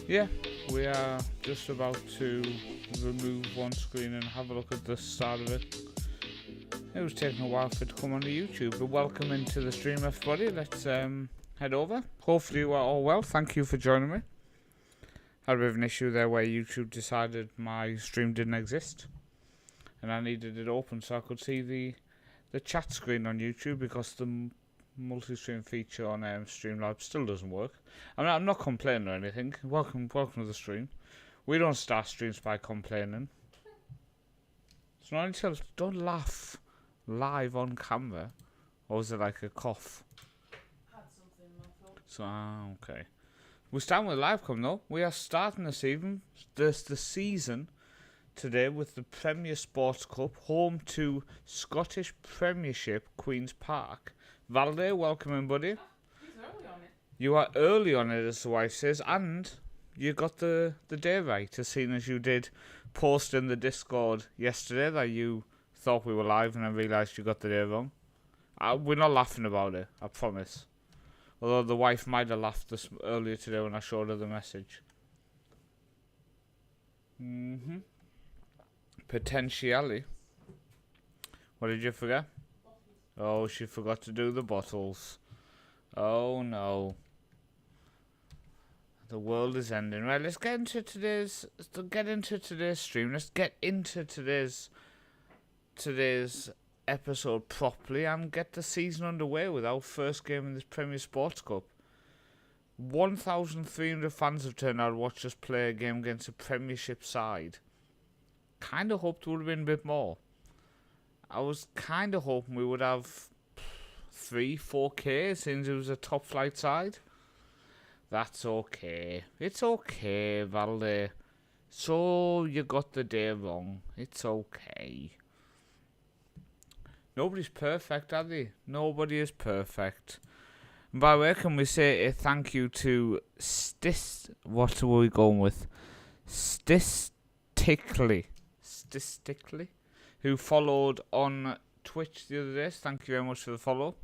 Yeah, we are just about to remove one screen and have a look at the start of it. It was taking a while for it to come onto YouTube, but welcome into the stream, everybody. Let's head over. Hopefully you are all well. Thank you for joining me. Had a bit of an issue there where YouTube decided my stream didn't exist, and I needed it open so I could see the chat screen on YouTube, because the multi-stream feature on Streamlabs still doesn't work. I'm not complaining or anything. Welcome to the stream. We don't start streams by complaining. So not until don't laugh live on camera, or is it like a cough? Had something in my throat. So okay. We're starting with live com though. We are starting this evening. There's the season today with the Premier Sports Cup, home to Scottish Premiership, Queen's Park. Valde, welcome in, buddy. He's early on it. You are early on it, as the wife says, and you got the day right, as soon as you did post in the Discord yesterday that you thought we were live, and I realised you got the day wrong. We're not laughing about it, I promise. Although the wife might have laughed this earlier today when I showed her the message. Potentially. What did you forget? Oh, she forgot to do the bottles. Oh no. The world is ending. Right, let's get into today's stream. Let's get into today's episode properly and get the season underway with our first game in this Premier Sports Cup. 1,300 fans have turned out to watch us play a game against a Premiership side. Kind of hoped it would have been a bit more. I was kind of hoping we would have 3-4K since it was a top flight side. That's okay. It's okay, Valde. So you got the day wrong. It's okay. Nobody's perfect, are they? Nobody is perfect. And by the way, can we say a thank you to what were we going with? Stistically, who followed on Twitch the other day. Thank you very much for the follow.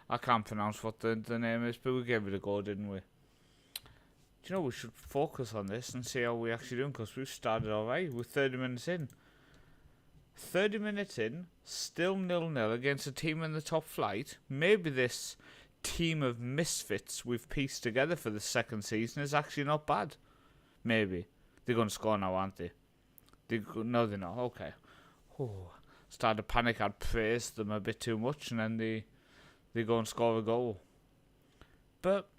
I can't pronounce what the name is, but we gave it a go, didn't we? Do you know, we should focus on this and see how we actually doing, because we've started alright. We're 30 minutes in. 30 minutes in, still 0-0 against a team in the top flight. Maybe this team of misfits we've pieced together for the second season is actually not bad. Maybe. They're going to score now, aren't they? No, they're not. Okay. Oh, started to panic. I'd praised them a bit too much, and then they go and score a goal. But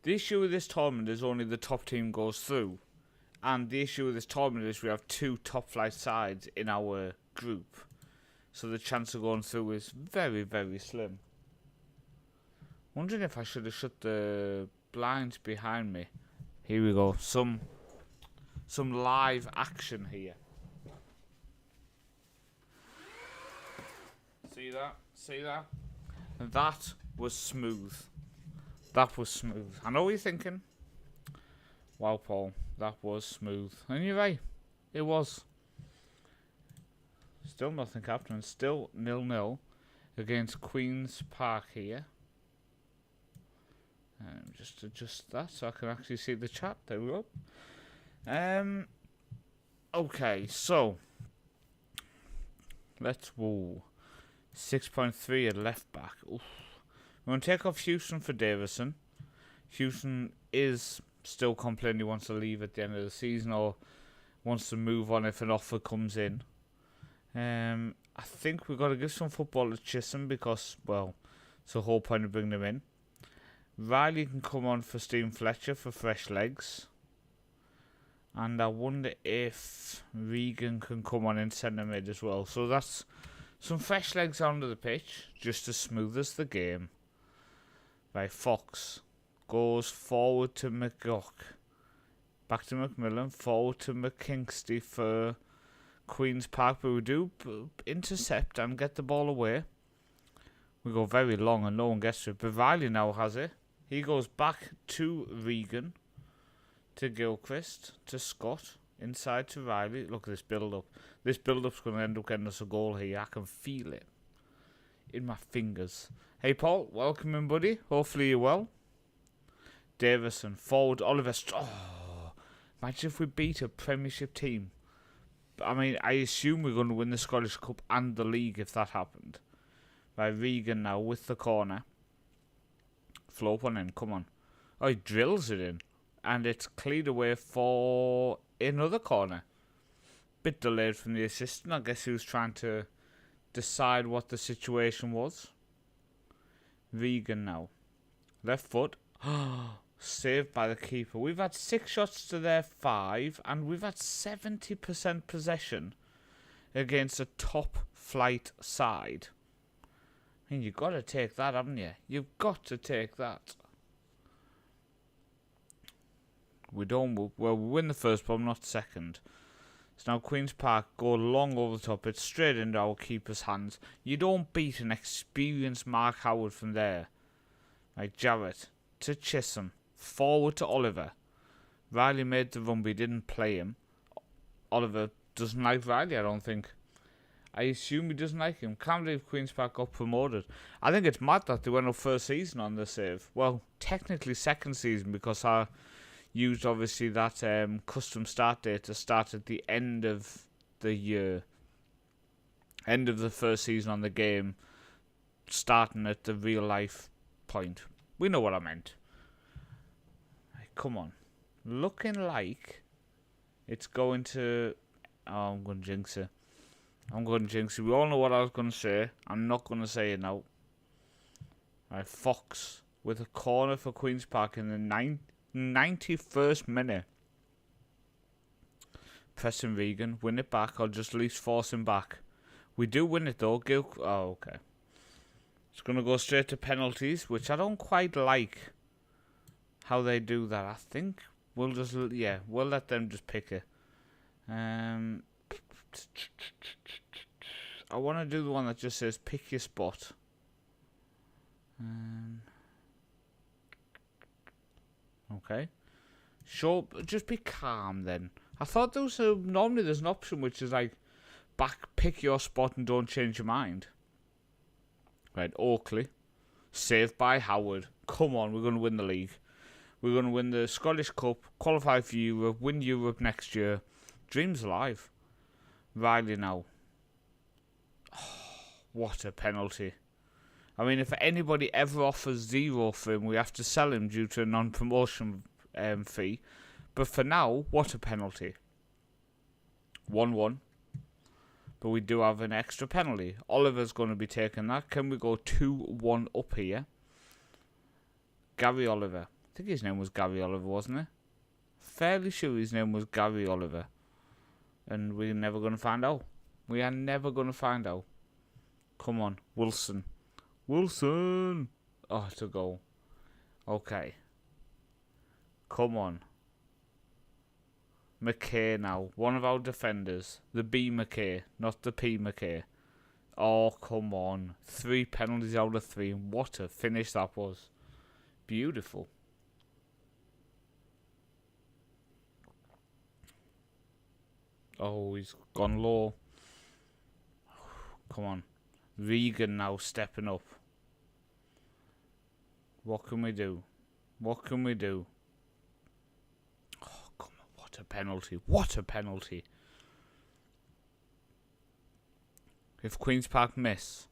the issue with this tournament is only the top team goes through. And the issue with this tournament is we have two top flight sides in our group. So the chance of going through is very, very slim. Wondering if I should have shut the blinds behind me. Here we go. Some live action here. See that? See that? And that was smooth. That was smooth. I know what you're thinking. Wow, Paul. That was smooth. And you're right. It was. Still nothing happening. Still 0-0 against Queen's Park here. Just adjust that so I can actually see the chat. There we go. Okay, so let's 6.3 at left back. Oof. We're going to take off Houston for Davison. Houston is still complaining he wants to leave at the end of the season, or wants to move on if an offer comes in. I think we've got to give some football to Chisholm, because, well, it's the whole point of bringing him in. Riley can come on for Stephen Fletcher for fresh legs. And I wonder if Regan can come on in centre mid as well. So that's some fresh legs onto the pitch, just as smooth as the game. Right, Fox goes forward to McGock. Back to McMillan, forward to McKinsty for Queen's Park. But we do intercept and get the ball away. We go very long and no one gets to it. But Riley now has it. He goes back to Regan, to Gilchrist, to Scott, inside to Riley. Look at this build-up. This build-up's going to end up getting us a goal here. I can feel it in my fingers. Hey, Paul. Welcome in, buddy. Hopefully you're well. Davison. Forward, Oliver. Imagine if we beat a Premiership team. I mean, I assume we're going to win the Scottish Cup and the league if that happened. Right, Regan now with the corner. Float one in, come on. Oh, he drills it in. And it's cleared away for another corner. Bit delayed from the assistant. I guess he was trying to decide what the situation was. Regan now. Left foot. Saved by the keeper. We've had 6 shots to their 5. And we've had 70% possession against a top flight side. I mean, you've got to take that, haven't you? You've got to take that. We don't. Well, we win the first, but not second. So now Queen's Park go long over the top. It's straight into our keeper's hands. You don't beat an experienced Mark Howard from there. Right, Jarrett to Chisholm. Forward to Oliver. Riley made the run, but he didn't play him. Oliver doesn't like Riley, I don't think. I assume he doesn't like him. Can't believe Queen's Park got promoted. I think it's mad that they went up first season on the save. Well, technically second season, because I used obviously that custom start date to start at the end of the year. End of the first season on the game, starting at the real life point. We know what I meant. Right, come on. Looking like it's going to... Oh, I'm going to jinx it. We all know what I was going to say. I'm not going to say it now. Right, Fox with a corner for Queen's Park in the 91st minute. Pressing Regan. Win it back or just at least force him back. We do win it though. Oh, okay. It's going to go straight to penalties, which I don't quite like how they do that. I think we'll just... Yeah, we'll let them just pick it. I want to do the one that just says pick your spot. Okay. Sure, just be calm then. I thought there was normally there's an option which is like pick your spot and don't change your mind. Right, Oakley. Saved by Howard. Come on, we're going to win the league. We're going to win the Scottish Cup, qualify for Europe, win Europe next year. Dreams alive. Riley now. What a penalty. I mean, if anybody ever offers 0 for him, we have to sell him due to a non-promotion fee. But for now, what a penalty. 1-1. But we do have an extra penalty. Oliver's going to be taking that. Can we go 2-1 up here? Gary Oliver. I think his name was Gary Oliver, wasn't it? Fairly sure his name was Gary Oliver. And we're never going to find out. We are never going to find out. Come on, Wilson. Wilson! Oh, it's a goal. Okay. Come on. McKay now. One of our defenders. The B McKay, not the P McKay. Oh, come on. 3 penalties out of 3. What a finish that was. Beautiful. Oh, he's gone low. Come on. Regan now stepping up. What can we do? What can we do? Oh, come on. What a penalty. What a penalty. If Queen's Park miss,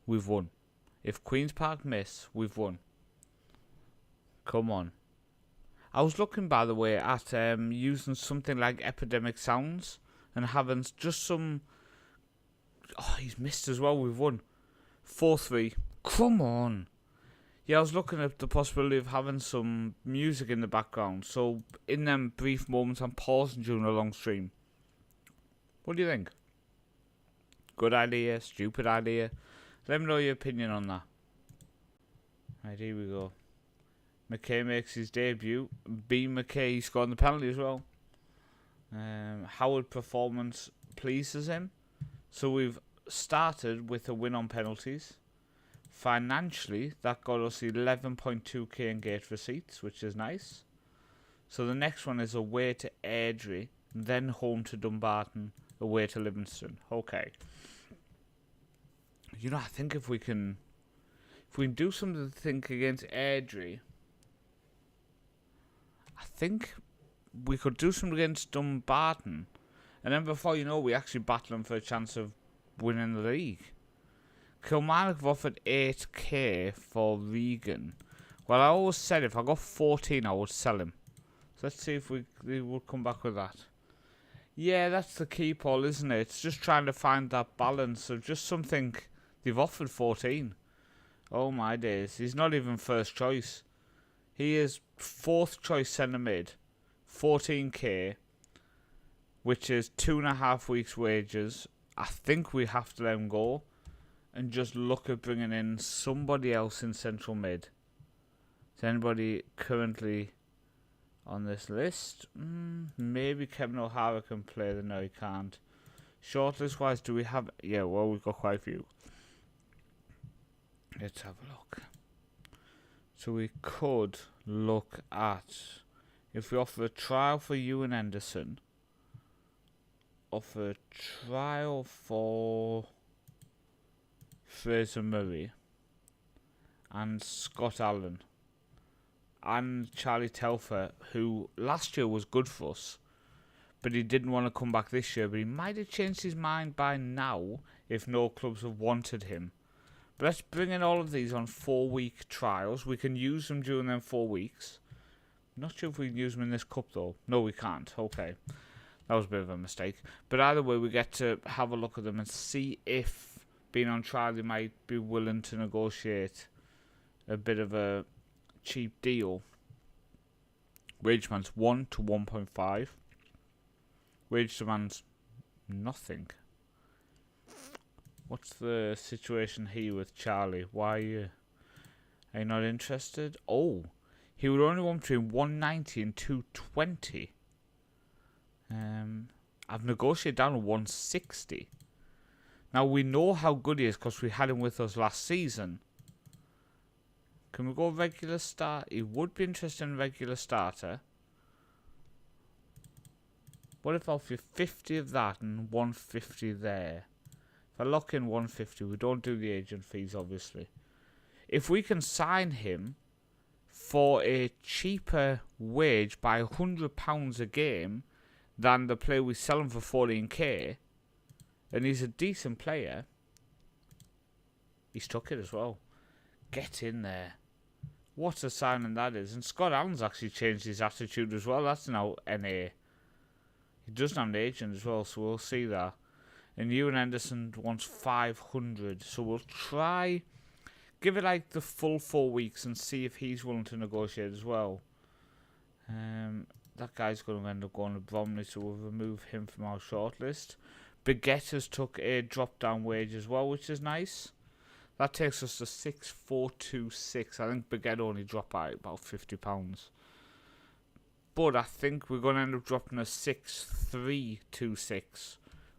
we've won. If Queen's Park miss, we've won. Come on. I was looking, by the way, at using something like Epidemic Sounds and having just some... Oh, he's missed as well. We've won. 4-3. Come on. Yeah, I was looking at the possibility of having some music in the background. So, in them brief moments, I'm pausing during a long stream. What do you think? Good idea? Stupid idea? Let me know your opinion on that. Right, here we go. McKay makes his debut. B. McKay scored the penalty as well. Howard performance pleases him. So we've started with a win on penalties. Financially, that got us 11.2k in gate receipts, which is nice. So the next one is away to Airdrie, then home to Dumbarton, away to Livingston. Okay. You know, I think if we can do something to think against Airdrie, I think we could do something against Dumbarton. And then before you know, we actually battling for a chance of winning the league. Kilmarnock have offered 8k for Regan. Well, I always said if I got 14, I would sell him. So let's see if we will come back with that. Yeah, that's the key, Paul, isn't it? It's just trying to find that balance of just something. They've offered 14. Oh my days. He's not even first choice. He is fourth choice centre mid. 14k. Which is 2.5 weeks wages. I think we have to let him go. And just look at bringing in somebody else in central mid. Is anybody currently on this list? Maybe Kevin O'Hara can play. No, he can't. Shortlist wise, do we have... Yeah, well, we've got quite a few. Let's have a look. So we could look at... If we offer a trial for Ewan Henderson. Offer a trial for Fraser Murray. And Scott Allen. And Charlie Telfer, who last year was good for us, but he didn't want to come back this year, but he might have changed his mind by now if no clubs have wanted him. But let's bring in all of these on 4-week trials. We can use them during them 4 weeks. Not sure if we can use them in this cup though. No, we can't. Okay. That was a bit of a mistake. But either way, we get to have a look at them and see if, being on trial, they might be willing to negotiate a bit of a cheap deal. Wage demands 1 to 1.5. Wage demands nothing. What's the situation here with Charlie? Why are you not interested? Oh, he would only want between 190 and 220. I've negotiated down to 160. Now we know how good he is because we had him with us last season. Can we go regular start? He would be interested in regular starter. What if I offer you 50 of that and 150 there? If I lock in 150, we don't do the agent fees, obviously. If we can sign him for a cheaper wage by £100 a game than the player we sell him for 14k, and he's a decent player, he's took it as well. Get in there. What a signing that is. And Scott Allen's actually changed his attitude as well. That's now NA. He doesn't have an agent as well, so we'll see that. And Ewan Henderson wants 500. So we'll try... Give it like the full 4 weeks and see if he's willing to negotiate as well. That guy's going to end up going to Bromley, so we'll remove him from our shortlist. Baguette has took a drop-down wage as well, which is nice. That takes us to 6,426. I think Baguette only dropped by about £50. But I think we're going to end up dropping a 6,326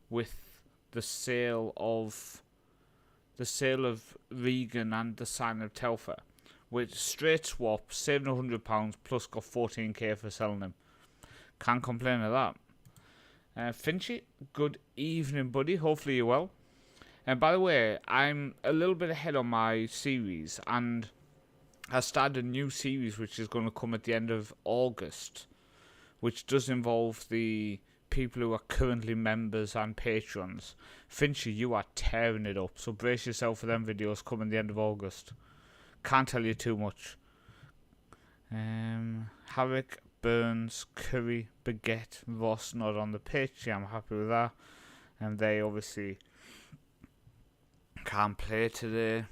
with the sale of Regan and the sign of Telfer. With straight swap, saving £100 plus got 14k for selling him. Can't complain of that. Finchy, good evening, buddy. Hopefully you're well. And by the way, I'm a little bit ahead on my series, and I started a new series which is going to come at the end of August, which does involve the people who are currently members and patrons. Finchy, you are tearing it up, so brace yourself for them videos coming the end of August. Can't tell you too much. Harrick, Burns, Curry, Baguette, Ross not on the pitch. Yeah, I'm happy with that. And they obviously can't play today.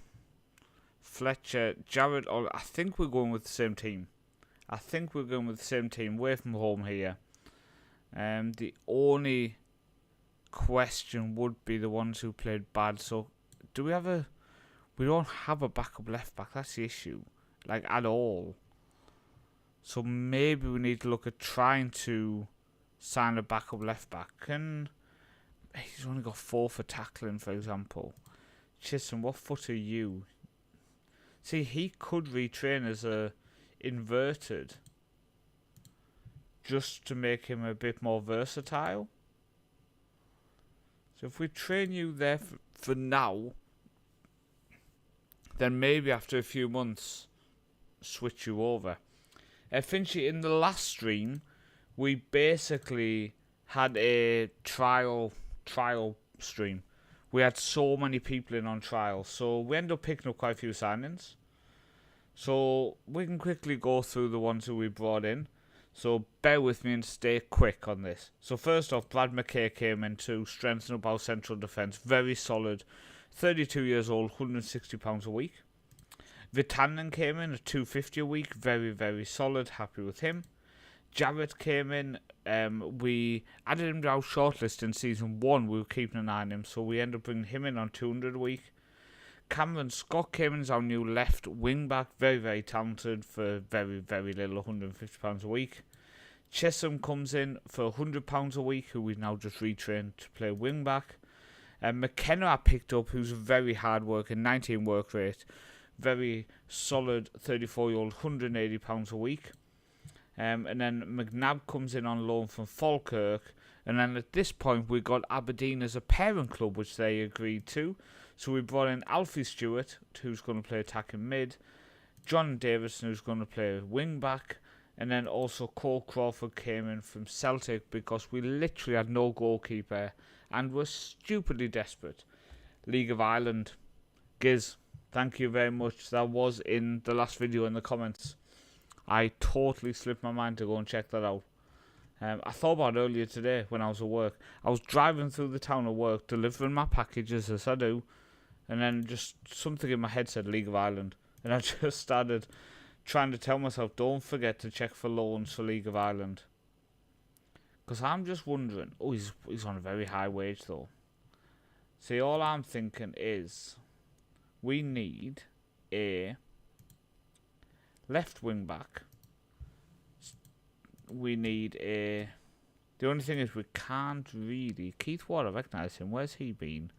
Fletcher, Jared, I think we're going with the same team. Away from home here. The only question would be the ones who played bad. So, do we have a... We don't have a backup left back. That's the issue. Like, at all. So, maybe we need to look at trying to sign a backup left back. And he's only got 4 for tackling, for example. Chisholm, what foot are you? See, he could retrain as a inverted. Just to make him a bit more versatile. So if we train you there for now, then maybe after a few months, switch you over. Finchy, in the last stream, we basically had a trial stream. We had so many people in on trial, so we ended up picking up quite a few signings. So we can quickly go through the ones who we brought in. So bear with me and stay quick on this. So first off, Brad McKay came in to strengthen up our central defence. Very solid. 32 years old, £160 a week. Vitanen came in at £250 a week. Very, very solid. Happy with him. Jarrett came in. We added him to our shortlist in season 1. We were keeping an eye on him, so we ended up bringing him in on £200 a week. Cameron Scott came in as our new left wing back. Very, very talented for very, very little, £150 a week. Chisholm comes in for £100 a week, who we've now just retrained to play wing back. McKenna I picked up, who's very hard working, 19 work rate. Very solid 34-year-old, £180 a week. And then McNabb comes in on loan from Falkirk. And then at this point, we got Aberdeen as a parent club, which they agreed to. So we brought in Alfie Stewart, who's going to play attacking mid. John Davison, who's going to play wing back. And then also Cole Crawford came in from Celtic because we literally had no goalkeeper and were stupidly desperate. League of Ireland. Giz, thank you very much. That was in the last video in the comments. I totally slipped my mind to go and check that out. I thought about it earlier today when I was at work. I was driving through the town of work, delivering my packages as I do, and then just something in my head said League of Ireland. And I just started trying to tell myself, don't forget to check for loans for League of Ireland. Because I'm just wondering, oh, he's on a very high wage though. See, all I'm thinking is, we need a left wing back. We need a... The only thing is we can't really... Keith Ward, I recognise him. Where's he been?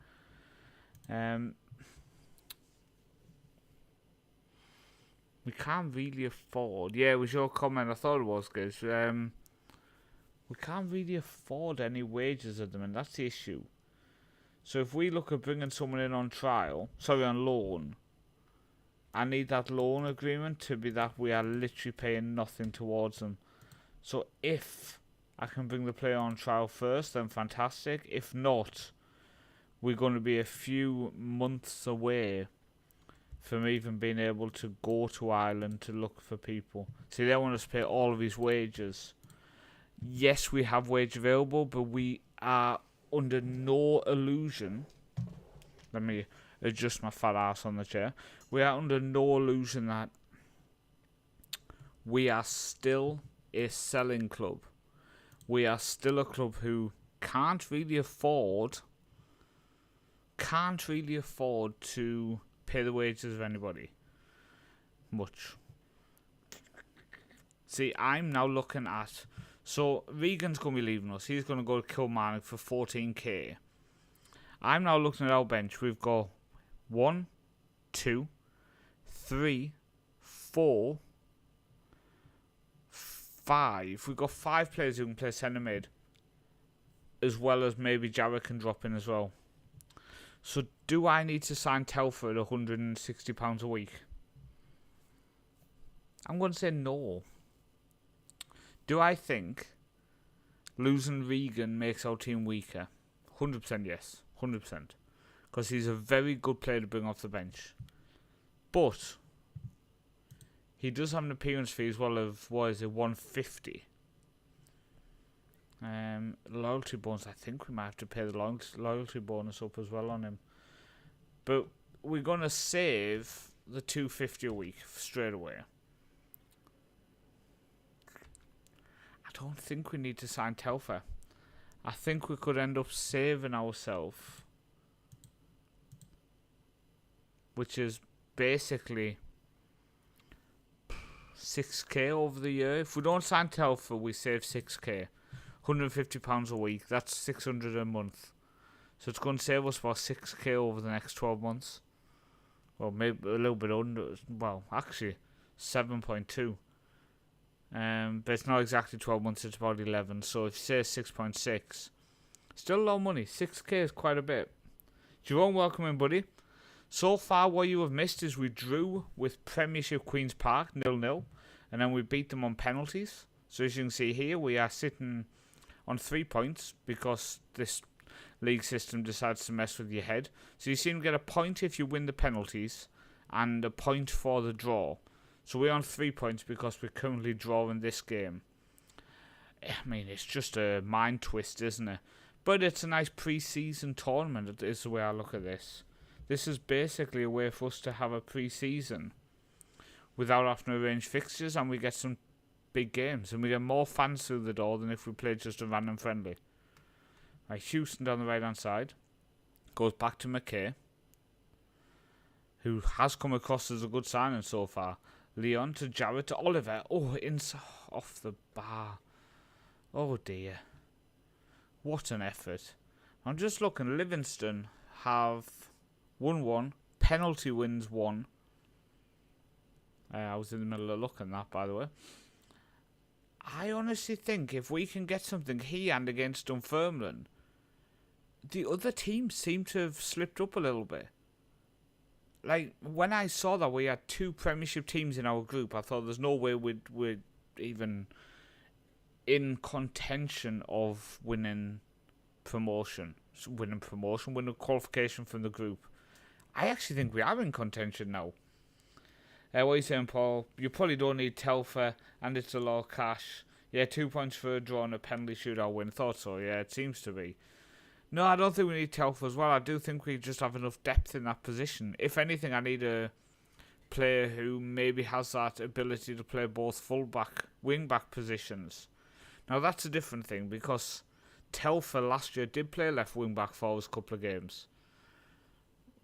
We can't really afford... Yeah, it was your comment. I thought it was, guys. We can't really afford any wages at them, and that's the issue. So if we look at bringing someone in on trial... Sorry, on loan... I need that loan agreement to be that we are literally paying nothing towards them. So if I can bring the player on trial first, then fantastic. If not, we're going to be a few months away from even being able to go to Ireland to look for people. See, they want us to pay all of his wages. Yes, we have wage available, but we are under no illusion. Let me adjust my fat ass on the chair. We are under no illusion that we are still a selling club. We are still a club who can't really afford to pay the wages of anybody. Much. See, I'm now looking at... So, Regan's going to be leaving us. He's going to go to Kilmarnock for 14k. I'm now looking at our bench. We've got 1, 2, 3, 4, 5. We've got 5 players who can play centre mid, as well as maybe Jarrett can drop in as well. So do I need to sign Telford at £160 a week? I'm going to say no. Do I think losing Regan makes our team weaker? 100% yes. 100%. Because he's a very good player to bring off the bench. But he does have an appearance fee as well of, what is it, 150. Loyalty bonus, I think we might have to pay the loyalty bonus up as well on him. But we're going to save the 250 a week straight away. I don't think we need to sign Telfer. I think we could end up saving ourselves, which is basically 6k over the year. If we don't sign Telfer, we save 6k. £150 a week, that's 600 a month. So it's going to save us about 6k over the next 12 months. Well, maybe a little bit under. Well, actually, 7.2. But it's not exactly 12 months, it's about 11. So if you say 6.6, still a lot of money. 6k is quite a bit. Jerome, welcome in, buddy. So far, what you have missed is we drew with Premiership Queen's Park 0-0. and then we beat them on penalties. So as you can see here, we are sitting on 3 points because this league system decides to mess with your head. So you seem to get a point if you win the penalties and a point for the draw. So we're on 3 points because we're currently drawing this game. I mean, it's just a mind twist, isn't it? But it's a nice pre-season tournament, is the way I look at this. This is basically a way for us to have a pre-season without having to arrange fixtures, and we get some big games, and we get more fans through the door than if we played just a random friendly. Right, Houston down the right-hand side. Goes back to McKay, who has come across as a good signing so far. Leon to Jarrett to Oliver. Oh, off the bar. Oh dear. What an effort. I'm just looking. Livingston have 1-1. Penalty wins 1. I was in the middle of looking at that, by the way. I honestly think if we can get something here and against Dunfermline, the other teams seem to have slipped up a little bit. Like, when I saw that we had 2 Premiership teams in our group, I thought there's no way we'd even in contention of winning promotion. Winning qualification from the group. I actually think we are in contention now. What are you saying, Paul? You probably don't need Telfer, and it's a lot of cash. Yeah, 2 points for a draw and a penalty shootout win. Thought so, yeah, it seems to be. No, I don't think we need Telfer as well. I do think we just have enough depth in that position. If anything, I need a player who maybe has that ability to play both full-back, wing-back positions. Now, that's a different thing, because Telfer last year did play left wing-back for us a couple of games.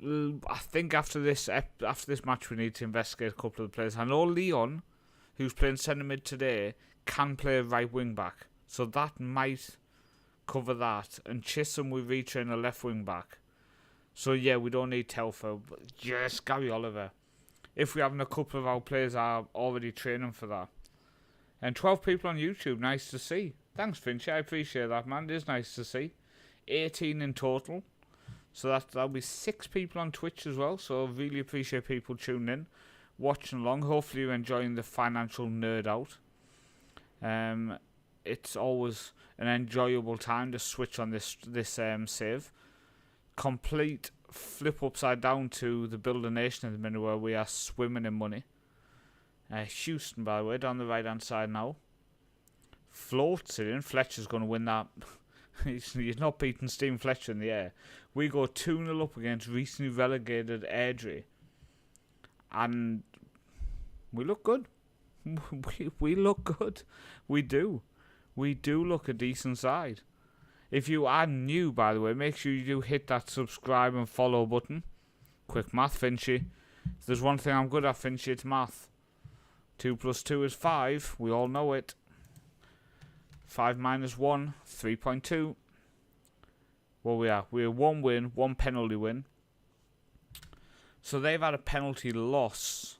I think after this match we need to investigate a couple of the players. I know Leon, who's playing centre mid today, can play right wing back, so that might cover that. And Chisholm we retrain a left wing back. So yeah, we don't need Telfer. But yes, Gary Oliver. If we're having a couple of our players are already training for that. And 12 people on YouTube, nice to see. Thanks, Finch, I appreciate that, man. It is nice to see. 18 in total. So that'll be 6 people on Twitch as well. So I really appreciate people tuning in, watching along. Hopefully you're enjoying the financial nerd out. It's always an enjoyable time to switch on this save. Complete flip upside down to the Builder Nation at the minute, where we are swimming in money. Houston, by the way, down the right hand side now. Floats it in. Fletcher's going to win that. He's not beating Stephen Fletcher in the air. We go 2-0 up against recently relegated Airdrie. And we look good. We look good. We do. We do look a decent side. If you are new, by the way, make sure you do hit that subscribe and follow button. Quick math, Finchy. If there's one thing I'm good at, Finchy, it's math. 2 + 2 is 5. We all know it. 5 - 1, 3.2. Well, we're 1 win, 1 penalty win. So they've had a penalty loss.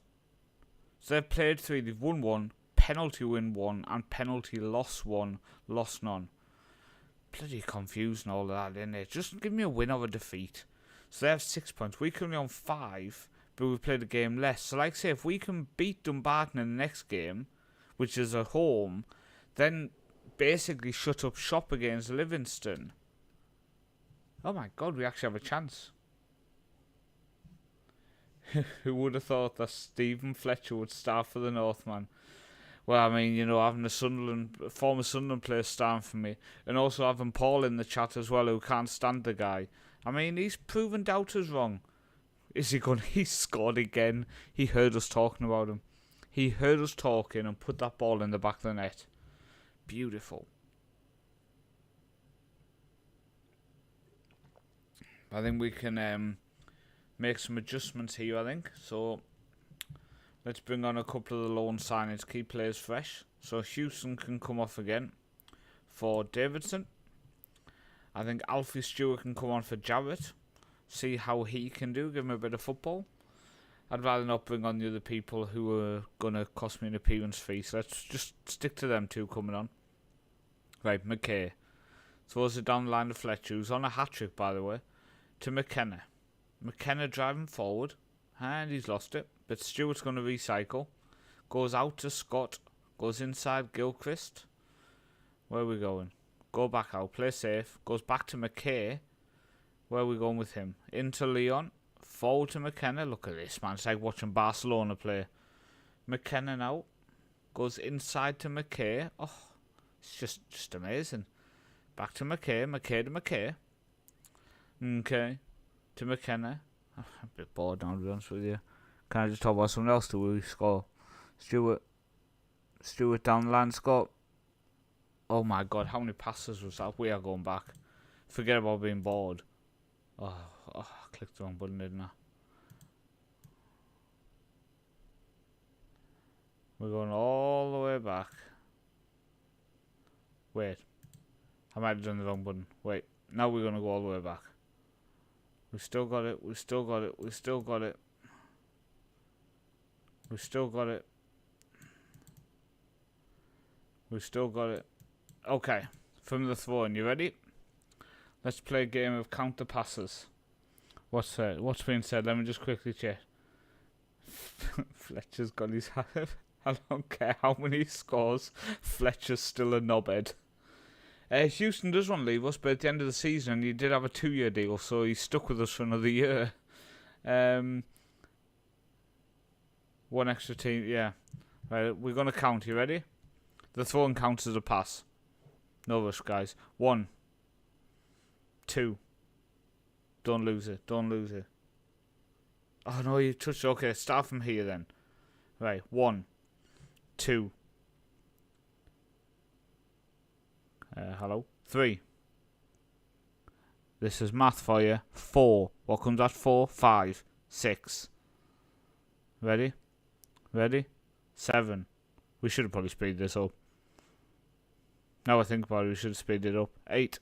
So they've played 3, they've won 1, penalty win 1, and penalty loss 1, loss none. Bloody confusing all of that, isn't it? Just give me a win or a defeat. So they have 6 points. We're currently on 5, but we've played a game less. So like I say, if we can beat Dumbarton in the next game, which is at home, then basically shut up shop against Livingston. Oh my god, we actually have a chance. Who would have thought that Stephen Fletcher would start for the Northman? Well, I mean, you know, having a former Sunderland player starting for me, and also having Paul in the chat as well, who can't stand the guy. I mean, he's proven doubters wrong. Is he going? He scored again. He heard us talking about him. He heard us talking and put that ball in the back of the net. Beautiful. I think we can make some adjustments here, I think. So let's bring on a couple of the loan signings, keep players fresh. So Houston can come off again for Davidson. I think Alfie Stewart can come on for Jarrett. See how he can do, give him a bit of football. I'd rather not bring on the other people who are going to cost me an appearance fee. So let's just stick to them two coming on. Right, McKay. Throws it down the line to Fletcher, who's on a hat-trick, by the way, to McKenna. McKenna driving forward, and he's lost it. But Stewart's going to recycle. Goes out to Scott. Goes inside Gilchrist. Where are we going? Go back out. Play safe. Goes back to McKay. Where are we going with him? Into Leon. Forward to McKenna. Look at this, man. It's like watching Barcelona play. McKenna now. Goes inside to McKay. Oh, it's just amazing. Back to McKay. McKay to McKay. Okay. To McKenna. I'm a bit bored now, to be honest with you. Can I just talk about something else till we score? Stewart down the line, Scott. Oh my god, how many passes was that? We are going back. Forget about being bored. Oh, I clicked the wrong button, didn't I? We're going all the way back. Wait. I might have done the wrong button. Wait. Now we're going to go all the way back. We've still got it. We've still got it. We've still got it. We've still got it. We've still got it. Okay. From the throw-in. You ready? Let's play a game of counter passes. What's being said? Let me just quickly check. Fletcher's got his hand. I don't care how many he scores. Fletcher's still a knobhead. Houston does want to leave us, but at the end of the season, he did have a 2-year deal, so he's stuck with us for another year. One extra team, yeah. Right, we're going to count. You ready? The throw-in counts as a pass. No rush, guys. 1, 2. Don't lose it. Don't lose it. Oh, no, you touched it. Okay, start from here then. Right, 1, 2. Hello? 3. This is math for you. 4. What comes at 4? 5. 6. Ready? Ready? 7. We should have probably speeded this up. Now I think about it, we should have speeded it up. 8.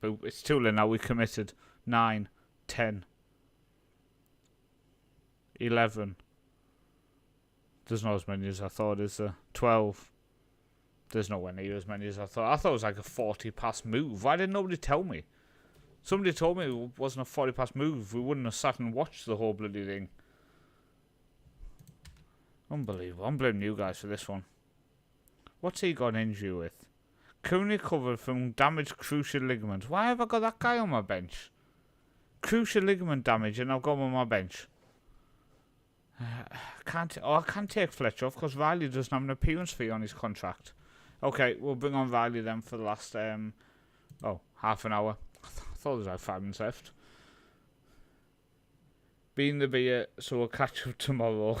But it's too late now, we committed. 9. 10. 11. There's not as many as I thought, is there? 12. There's nowhere near as many as I thought. I thought it was like a 40-pass move. Why didn't nobody tell me? Somebody told me it wasn't a 40-pass move. We wouldn't have sat and watched the whole bloody thing. Unbelievable. I'm blaming you guys for this one. What's he got an injury with? Currently recovered from damaged cruciate ligaments. Why have I got that guy on my bench? Cruciate ligament damage and I've got him on my bench. I can't take Fletcher off because Riley doesn't have an appearance fee on his contract. Okay, we'll bring on Riley then for the last, half an hour. I thought there was like 5 minutes left. Being the beer, so we'll catch up tomorrow.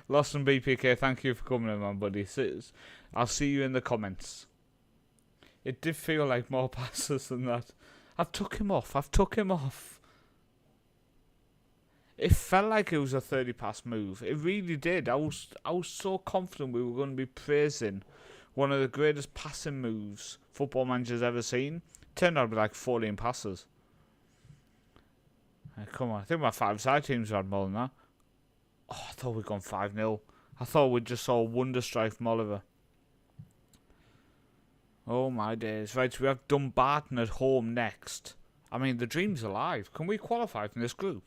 Lost and BPK, thank you for coming in, man, buddy. I'll see you in the comments. It did feel like more passes than that. I've took him off. It felt like it was a 30-pass move. It really did. I was so confident we were going to be praising one of the greatest passing moves Football Manager's ever seen. Turned out to be like 14 passes. Come on, I think my 5-side teams had more than that. Oh, I thought we'd gone 5-0. I thought we just saw a wonder strike from Oliver. Oh my days. Right, so we have Dumbarton at home next. I mean, the dream's alive. Can we qualify from this group?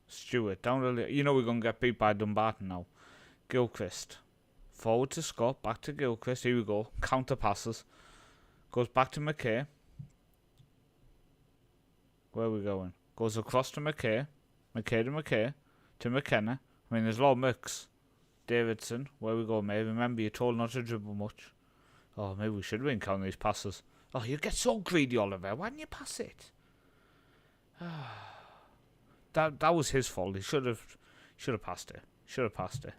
Stewart, down to you know we're going to get beat by Dumbarton now. Gilchrist. Forward to Scott, back to Gilchrist. Here we go. Counter passes. Goes back to McKay. Where are we going? Goes across to McKay. McKay to McKay. To McKenna. I mean, there's a lot of mix. Davidson. Where we go, mate? Remember, you're told not to dribble much. Oh, maybe we should have been counting these passes. Oh, you get so greedy, Oliver. Why didn't you pass it? That was his fault. He should have passed it.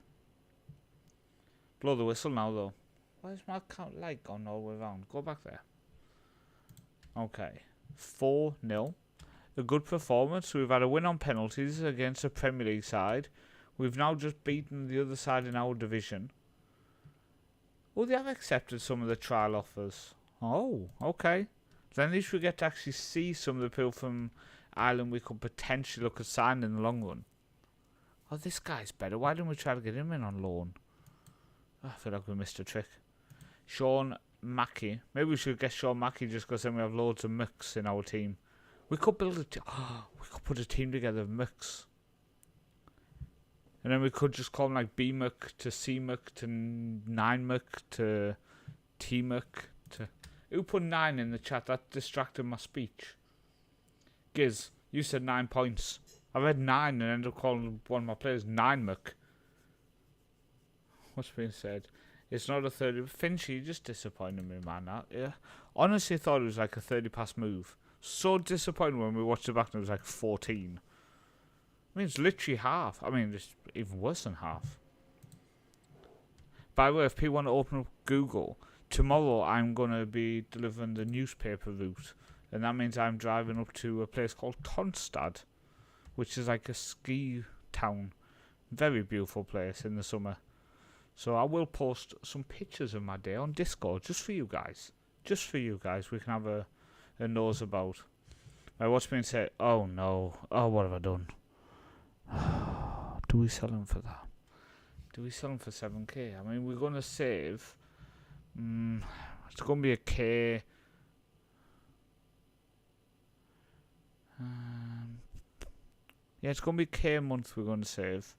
Blow the whistle now, though. Why is my light gone all the way around? Go back there. Okay. 4-0. A good performance. We've had a win on penalties against a Premier League side. We've now just beaten the other side in our division. Oh, they have accepted some of the trial offers. Oh, okay. Then at least we get to actually see some of the people from Ireland we could potentially look at signing in the long run. Oh, this guy's better. Why didn't we try to get him in on loan? Oh, I feel like we missed a trick. Sean Mackey. Maybe we should get Sean Mackey just because then we have loads of mix in our team. We could build we could put a team together of mix. And then we could just call them like B-Muck to C-Muck to 9-Muck to T-Muck to... Who put 9 in the chat? That distracted my speech. Giz, you said 9 points. I read 9 and ended up calling one of my players 9-Muck. What's being said? It's not a 30... Finch, you just disappointed me, man. Yeah. Honestly thought it was like a 30-pass move. So disappointed when we watched it back and it was like 14. I mean, it's literally half. I mean, it's even worse than half. By the way, if people want to open up Google, tomorrow I'm going to be delivering the newspaper route. And that means I'm driving up to a place called Tonstad, which is like a ski town. Very beautiful place in the summer. So I will post some pictures of my day on Discord, just for you guys. Just for you guys. We can have a nose about. What's been said? Oh no. Oh, what have I done? Do we sell them for that? Do we sell them for 7k? I mean, we're going to save. It's going to be a K. Yeah, it's going to be K a month we're going to save.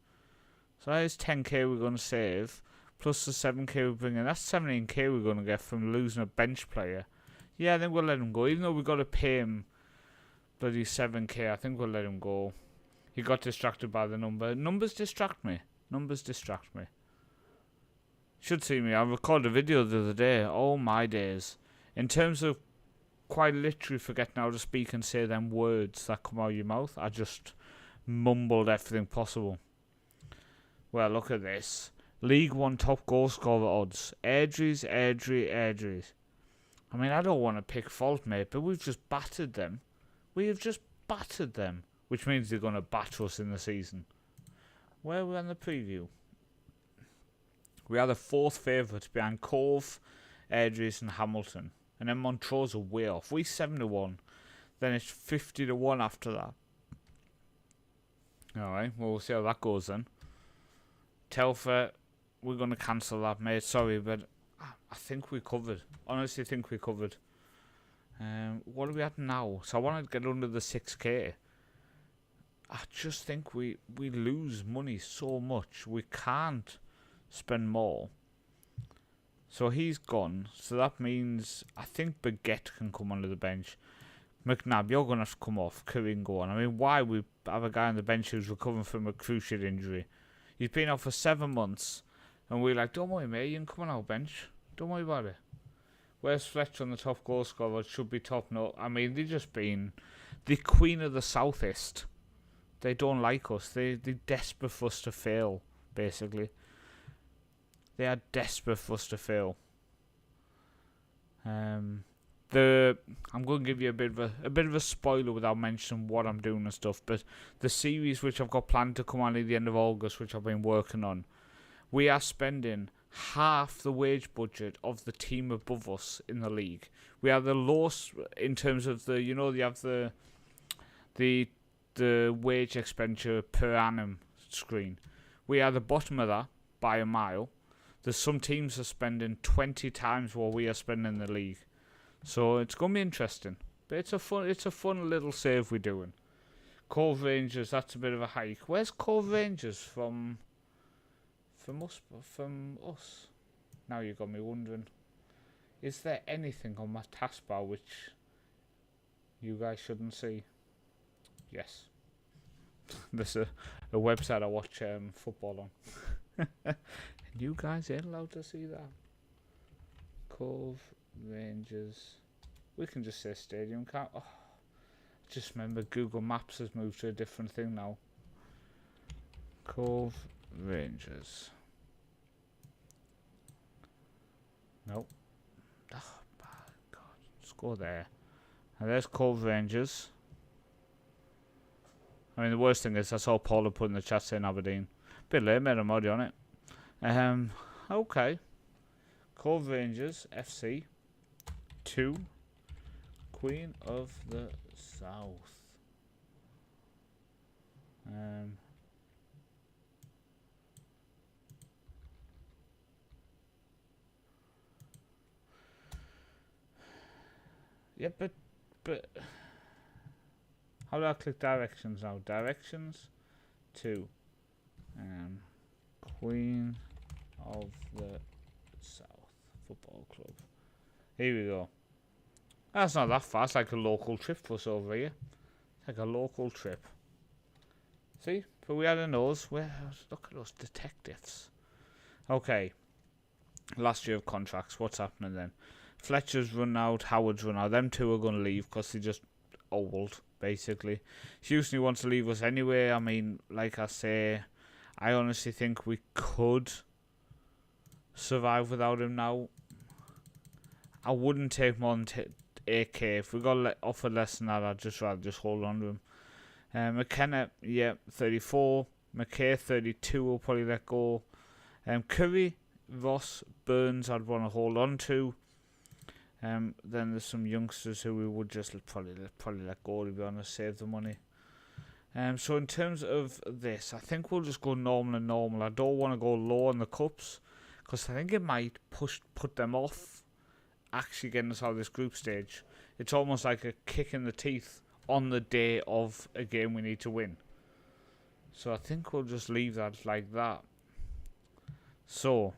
So that is 10k we're going to save. Plus the 7k we bring in. That's 17k we're going to get from losing a bench player. Yeah, I think we'll let him go. Even though we've got to pay him bloody 7k, I think we'll let him go. He got distracted by the number. Numbers distract me. Numbers distract me. Should see me. I recorded a video the other day. Oh my days. In terms of quite literally forgetting how to speak and say them words that come out of your mouth, I just mumbled everything possible. Well, look at this. League 1 top goal scorer odds. Airdries. I mean, I don't want to pick fault, mate, but we've just battered them. We have just battered them. Which means they're going to batter us in the season. Where are we on the preview? We are the 4th favourites behind Cove, Airdries and Hamilton. And then Montrose are way off. We 7-1. Then it's 50-1 after that. Alright, well, we'll see how that goes then. Telfer, we're going to cancel that, mate. Sorry, but I think we covered. Honestly, think we covered. What are we at now? So I want to get under the 6k. I just think we lose money so much. We can't spend more. So he's gone. So that means I think Baguette can come onto the bench. McNabb, you're going to have to come off. Karim go on. I mean, why we have a guy on the bench who's recovering from a cruciate injury? He's been out for 7 months. And we're like, don't worry, mate. You can come on our bench. Don't worry about it. Where's Fletcher on the top goal scorer? It should be top note. I mean, they've just been the queen of the southeast. They don't like us. They're desperate for us to fail, basically. They are desperate for us to fail. I'm going to give you a bit of a spoiler without mentioning what I'm doing and stuff. But the series which I've got planned to come on at the end of August, which I've been working on, we are spending half the wage budget of the team above us in the league. We are the lowest in terms of the, you have the wage expenditure per annum screen. We are the bottom of that by a mile. There's some teams are spending 20 times what we are spending in the league. So it's going to be interesting. But it's a fun little save we're doing. Cove Rangers, that's a bit of a hike. Where's Cove Rangers from us? Now you got me wondering. Is there anything on my taskbar which you guys shouldn't see? Yes. There's a website I watch football on. And you guys ain't allowed to see that. Cove Rangers. We can just say stadium, can't we? Oh, just remember Google Maps has moved to a different thing now. Cove Rangers. Nope. Oh, God. Just go there. And there's Cove Rangers. I mean, the worst thing is I saw Paula put in the chat saying Aberdeen. Bit late, mate. I'm already on it. Okay. Cove Rangers FC 2. Queen of the South. Yeah, but how do I click directions now? Directions 2. Queen of the South Football Club. Here we go. That's not that far. It's like a local trip for us over here. It's like a local trip. See? But we had a nose. Look at those detectives. Okay. Last year of contracts. What's happening then? Fletcher's run out. Howard's run out. Them two are going to leave because they're just old, basically. Houston wants to leave us anyway. I mean, like I say, I honestly think we could survive without him now. I wouldn't take more than 8k. If we got offered less than that, I'd just rather just hold on to him. McKenna, yeah, 34. McKay, 32, will probably let go. Curry, Ross, Burns, I'd want to hold on to. Then there's some youngsters who we would just probably let go, to be honest, save the money. So in terms of this, I think we'll just go normal and normal. I don't want to go low on the cups, because I think it might put them off actually getting us out of this group stage. It's almost like a kick in the teeth on the day of a game we need to win. So I think we'll just leave that like that. So,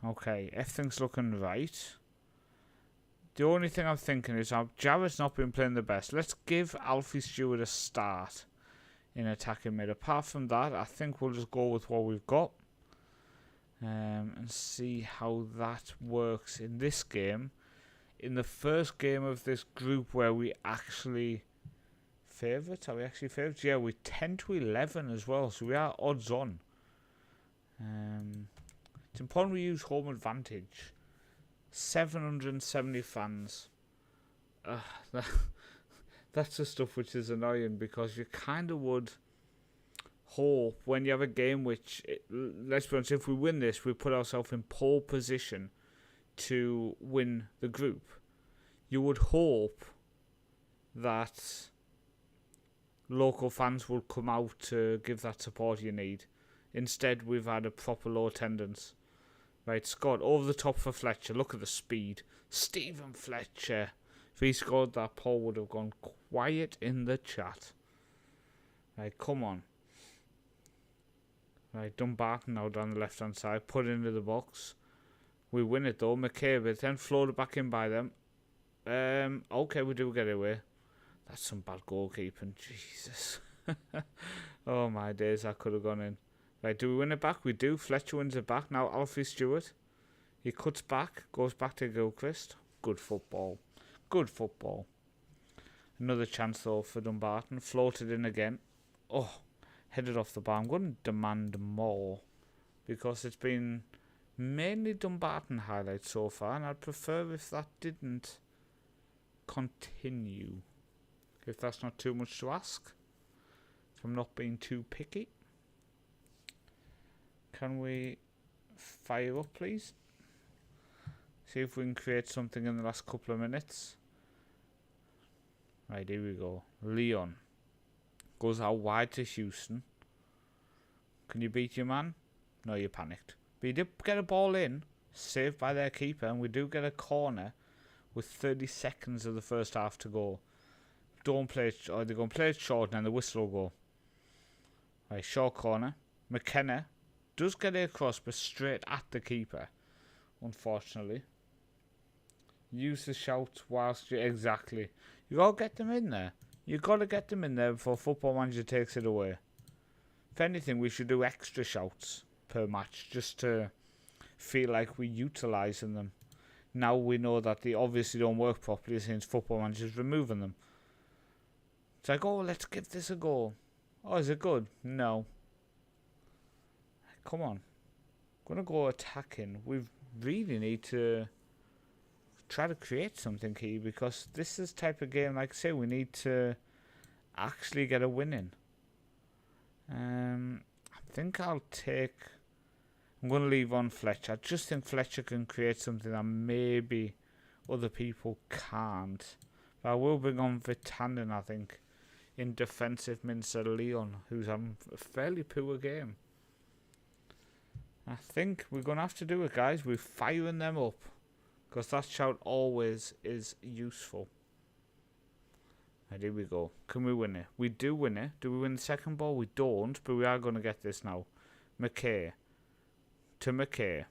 okay, everything's looking right. The only thing I'm thinking is Jarrett's not been playing the best. Let's give Alfie Stewart a start in attacking mid. Apart from that, I think we'll just go with what we've got. And see how that works in this game. In the first game of this group where we actually favourites. Are we actually favourites? Yeah, we're 10-11 as well, so we are odds on. It's important we use home advantage. 770 fans. That's the stuff which is annoying, because you kind of would hope when you have a game which, let's be honest, if we win this, we put ourselves in pole position to win the group. You would hope that local fans will come out to give that support you need. Instead, we've had a proper low attendance. Right, Scott, over the top for Fletcher. Look at the speed. Stephen Fletcher. If he scored that, Paul would have gone quiet in the chat. Right, come on. Right, Dumbarton now down the left-hand side. Put into the box. We win it, though. McCabe then floated back in by them. Okay, we do get away. That's some bad goalkeeping. Jesus. Oh, my days, that could have gone in. Right, do we win it back? We do. Fletcher wins it back. Now Alfie Stewart. He cuts back. Goes back to Gilchrist. Good football. Good football. Another chance, though, for Dumbarton. Floated in again. Oh, headed off the bar. I'm going to demand more, because it's been mainly Dumbarton highlights so far, and I'd prefer if that didn't continue. If that's not too much to ask. If I'm not being too picky. Can we fire up, please? See if we can create something in the last couple of minutes. Right, here we go. Leon goes out wide to Houston. Can you beat your man? No, you panicked. But you did get a ball in, saved by their keeper, and we do get a corner with 30 seconds of the first half to go. Don't play it, or they're going to play it short, and then the whistle will go. Right, short corner. McKenna does get it across, but straight at the keeper, unfortunately. Use the shout whilst you... Exactly. You got to get them in there. You got to get them in there before Football Manager takes it away. If anything, we should do extra shouts per match, just to feel like we're utilising them. Now we know that they obviously don't work properly since Football Manager's removing them. It's like, oh, let's give this a go. Oh, is it good? No. Come on. I'm going to go attacking. We really need to try to create something here, because this is the type of game, like I say, we need to actually get a win in. I think I'll take... I'm going to leave on Fletcher. I just think Fletcher can create something that maybe other people can't. But I will bring on Vitanden, I think, in defensive instead of Leon, who's having a fairly poor game. I think we're going to have to do it, guys. We're firing them up, because that shout always is useful. Right, here we go. Can we win it? We do win it. Do we win the second ball? We don't, but we are going to get this now. McKay. To McKay.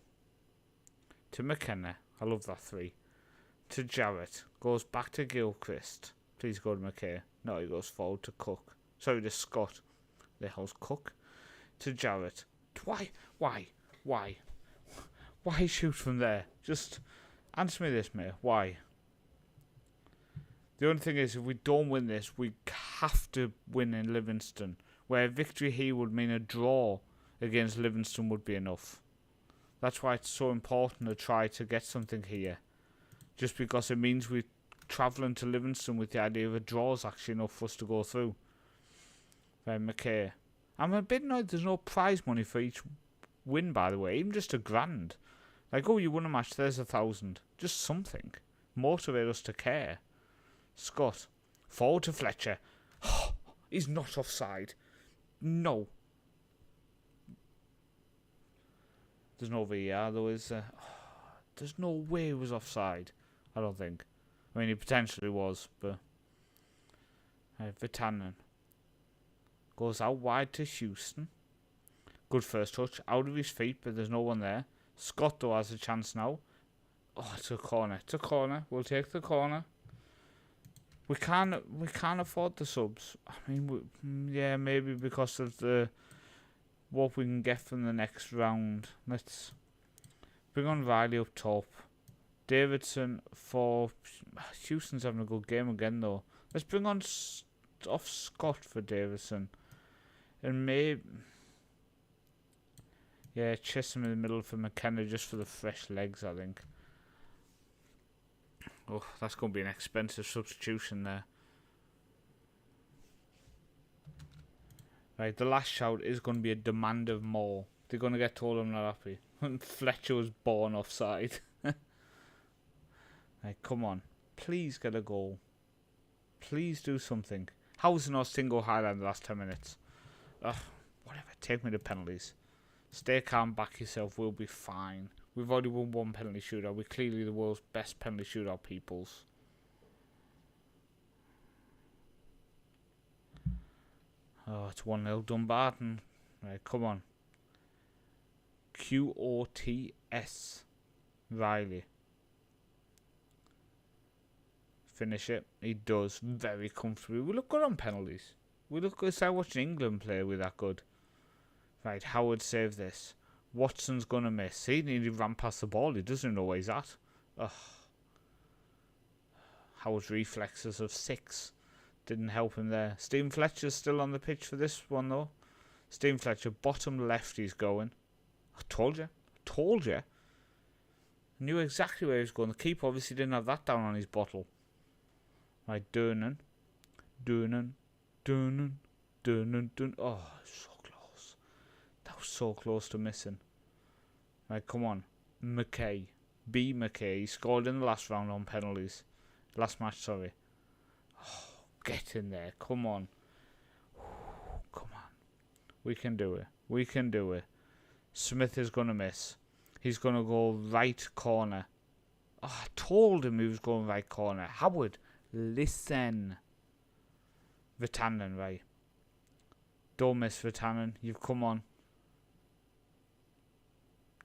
To McKenna. I love that 3. To Jarrett. Goes back to Gilchrist. Please go to McKay. No, he goes forward to Cook. Sorry, to Scott. The hell's Cook? To Jarrett. Why? Why shoot from there? Just answer me this, mate. Why? The only thing is, if we don't win this, we have to win in Livingston. Where a victory here would mean a draw against Livingston would be enough. That's why it's so important to try to get something here. Just because it means we're travelling to Livingston with the idea of a draw is actually enough for us to go through. Right, McKay. I'm a bit annoyed there's no prize money for each win, by the way. Even just £1,000. Like, oh, you won a match, there's 1,000. Just something. Motivate us to care. Scott. Forward to Fletcher. He's not offside. No. There's no VAR though, is there? There's no way he was offside. I don't think. I mean, he potentially was, but... Vitanen. Goes out wide to Houston. Good first touch. Out of his feet, but there's no one there. Scott, though, has a chance now. Oh, it's a corner. It's a corner. We'll take the corner. We can't afford the subs. I mean, yeah, maybe because of the what we can get from the next round. Let's bring on Riley up top. Davidson for Houston's having a good game again, though. Let's bring on off Scott for Davidson, and maybe Chisholm in the middle for McKenna just for the fresh legs, I think. Oh, that's going to be an expensive substitution there. Right, the last shout is going to be a demand of more. They're going to get told I'm not happy. Fletcher was born offside. Right, come on. Please get a goal. Please do something. How was there no single highlight in the last 10 minutes? Whatever, take me to penalties. Stay calm, back yourself, we'll be fine. We've already won 1 penalty shootout. We're clearly the world's best penalty shootout peoples. Oh, it's 1-0 Dumbarton. Right, come on. QOTS. Riley. Finish it. He does. Very comfortably. We look good on penalties. We look good. It's like watching England play. We're that good. Right, Howard save this. Watson's going to miss. He nearly ran past the ball. He doesn't know where he's at. Ugh. Howard's reflexes of 6 didn't help him there. Stephen Fletcher's still on the pitch for this one, though. Stephen Fletcher, bottom left he's going. I told you. I knew exactly where he was going. The keeper obviously didn't have that down on his bottle. Right, Durnan. Oh, so close. That was so close to missing. Right, come on. McKay. B. McKay. He scored in the last round on penalties. Last match, sorry. Oh, get in there. Come on. Come on. We can do it. Smith is going to miss. He's going to go right corner. Oh, I told him he was going right corner. Howard, listen. Vitanen, right. Don't miss Vitanen. You've come on.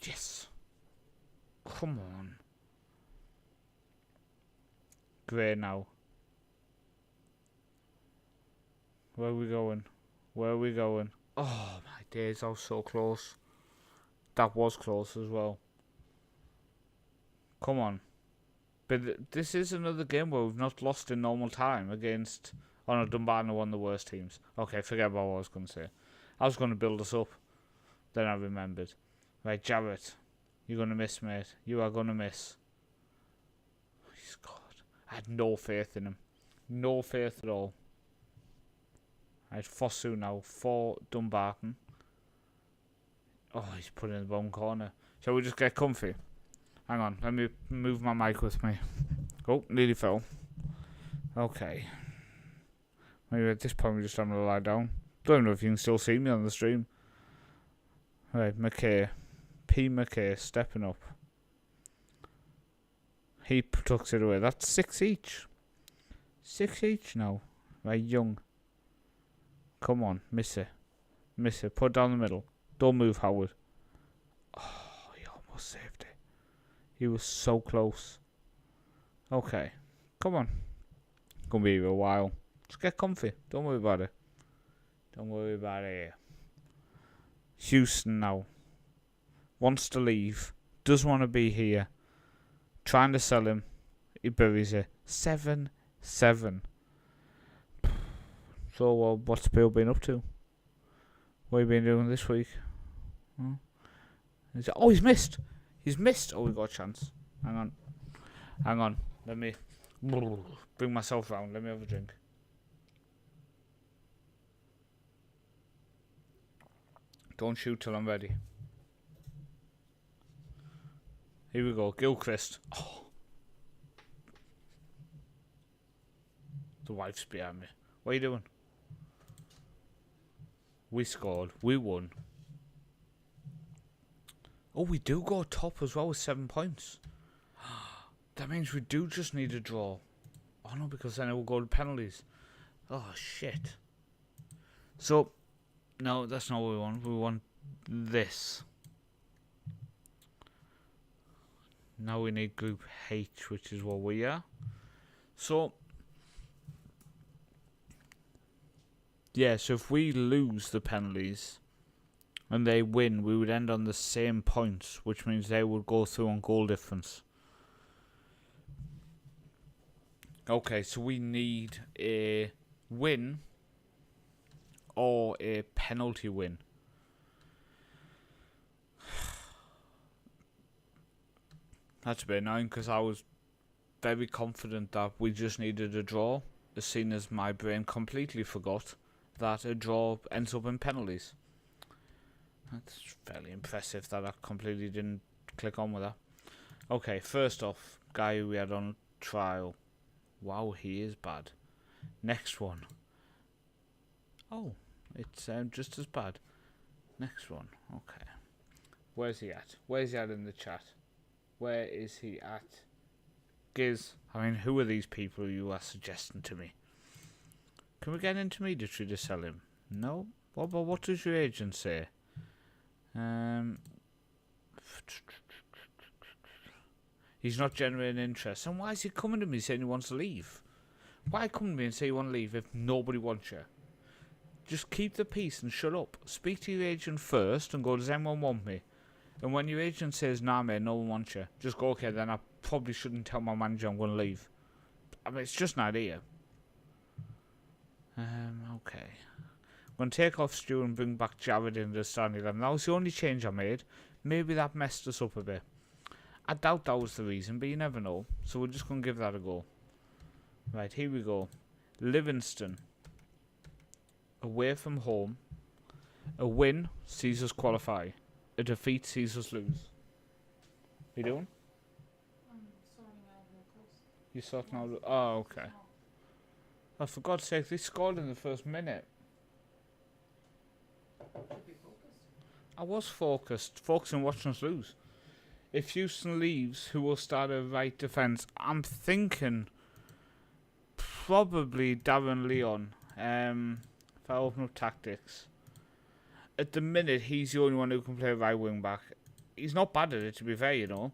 Yes. Come on. Great now. Where are we going? Oh my days, I was so close. That was close as well. Come on. But this is another game where we've not lost in normal time against... Oh no, Dumbarton are one of the worst teams. Okay, forget about what I was going to say. I was going to build us up. Then I remembered. Right, Jarrett. You're going to miss, mate. You are going to miss. He scored. I had no faith in him. No faith at all. Right, Fosu now for Dumbarton. Oh, he's put it in the bottom corner. Shall we just get comfy? Hang on, let me move my mic with me. Oh, nearly fell. Okay. Maybe at this point we just having to lie down. Don't even know if you can still see me on the stream. Right, McKay. P. McKay stepping up. He tucks it away. That's 6 each. 6 each now. Right, Young. Come on, miss it. Miss it. Put it down the middle. Don't move, Howard. Oh, he almost saved it. He was so close. Okay. Come on. Gonna be here a while. Just get comfy. Don't worry about it. Don't worry about it. Houston now. Wants to leave. Doesn't want to be here. Trying to sell him. He buries it. 7-7. So, what's Bill been up to? What have you been doing this week? Oh, he's missed. He's missed. Oh, we got a chance. Hang on. Let me bring myself round. Let me have a drink. Don't shoot till I'm ready. Here we go. Gilchrist. Oh. The wife's behind me. What are you doing? We scored. We won. Oh, we do go top as well with 7 points. That means we do just need a draw. Oh no, because then it will go to penalties. Oh shit. So, no, that's not what we want. We want this. Now we need Group H, which is what we are. So, yeah, so if we lose the penalties and they win, we would end on the same points, which means they would go through on goal difference. Okay, so we need a win or a penalty win. That's a bit annoying because I was very confident that we just needed a draw, as soon as my brain completely forgot that a draw ends up in penalties. That's fairly impressive that I completely didn't click on with that. Okay, first off, guy who we had on trial. Wow, he is bad. Next one. Oh, it's just as bad. Next one. Okay. Where's he at? Where's he at in the chat? Where is he at? Giz. I mean, who are these people you are suggesting to me? Can we get an intermediary to sell him? No? What does your agent say? He's not generating interest. And why is he coming to me saying he wants to leave? Why come to me and say you want to leave if nobody wants you? Just keep the peace and shut up. Speak to your agent first and go, does anyone want me? And when your agent says, nah mate, no one wants you, just go, okay, then I probably shouldn't tell my manager I'm going to leave. I mean, it's just an idea. Okay. I'm going to take off Stu and bring back Jared in the starting 11. That was the only change I made. Maybe that messed us up a bit. I doubt that was the reason, but you never know. So we're just going to give that a go. Right, here we go. Livingston. Away from home. A win sees us qualify. A defeat sees us lose. You doing? I'm sorting out the clothes. You sorting out? Oh, okay. Oh, for God's sake, they scored in the first minute. Should be focused. I was focusing on watching us lose. If Houston leaves, who will start a right defence? I'm thinking probably Darren Leon. If I open up tactics. At the minute, he's the only one who can play right wing back. He's not bad at it, to be fair, you know.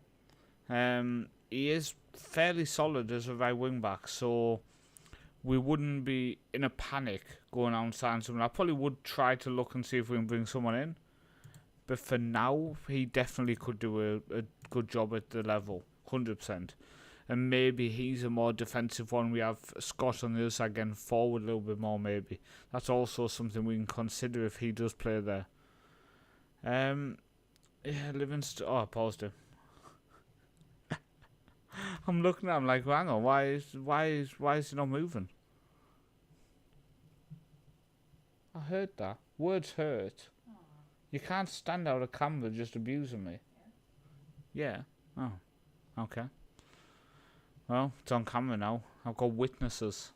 He is fairly solid as a right wing back, so we wouldn't be in a panic going out and signing someone. I probably would try to look and see if we can bring someone in. But for now, he definitely could do a good job at the level, 100%. And maybe he's a more defensive one. We have Scott on the other side getting forward a little bit more, maybe. That's also something we can consider if he does play there. Yeah, Livingston. Oh, I paused him. I'm looking at him like, hang on, why is he not moving? I heard that. Words hurt. Oh. You can't stand out of camera just abusing me. Yeah. Oh. Okay. Well, it's on camera now. I've got witnesses.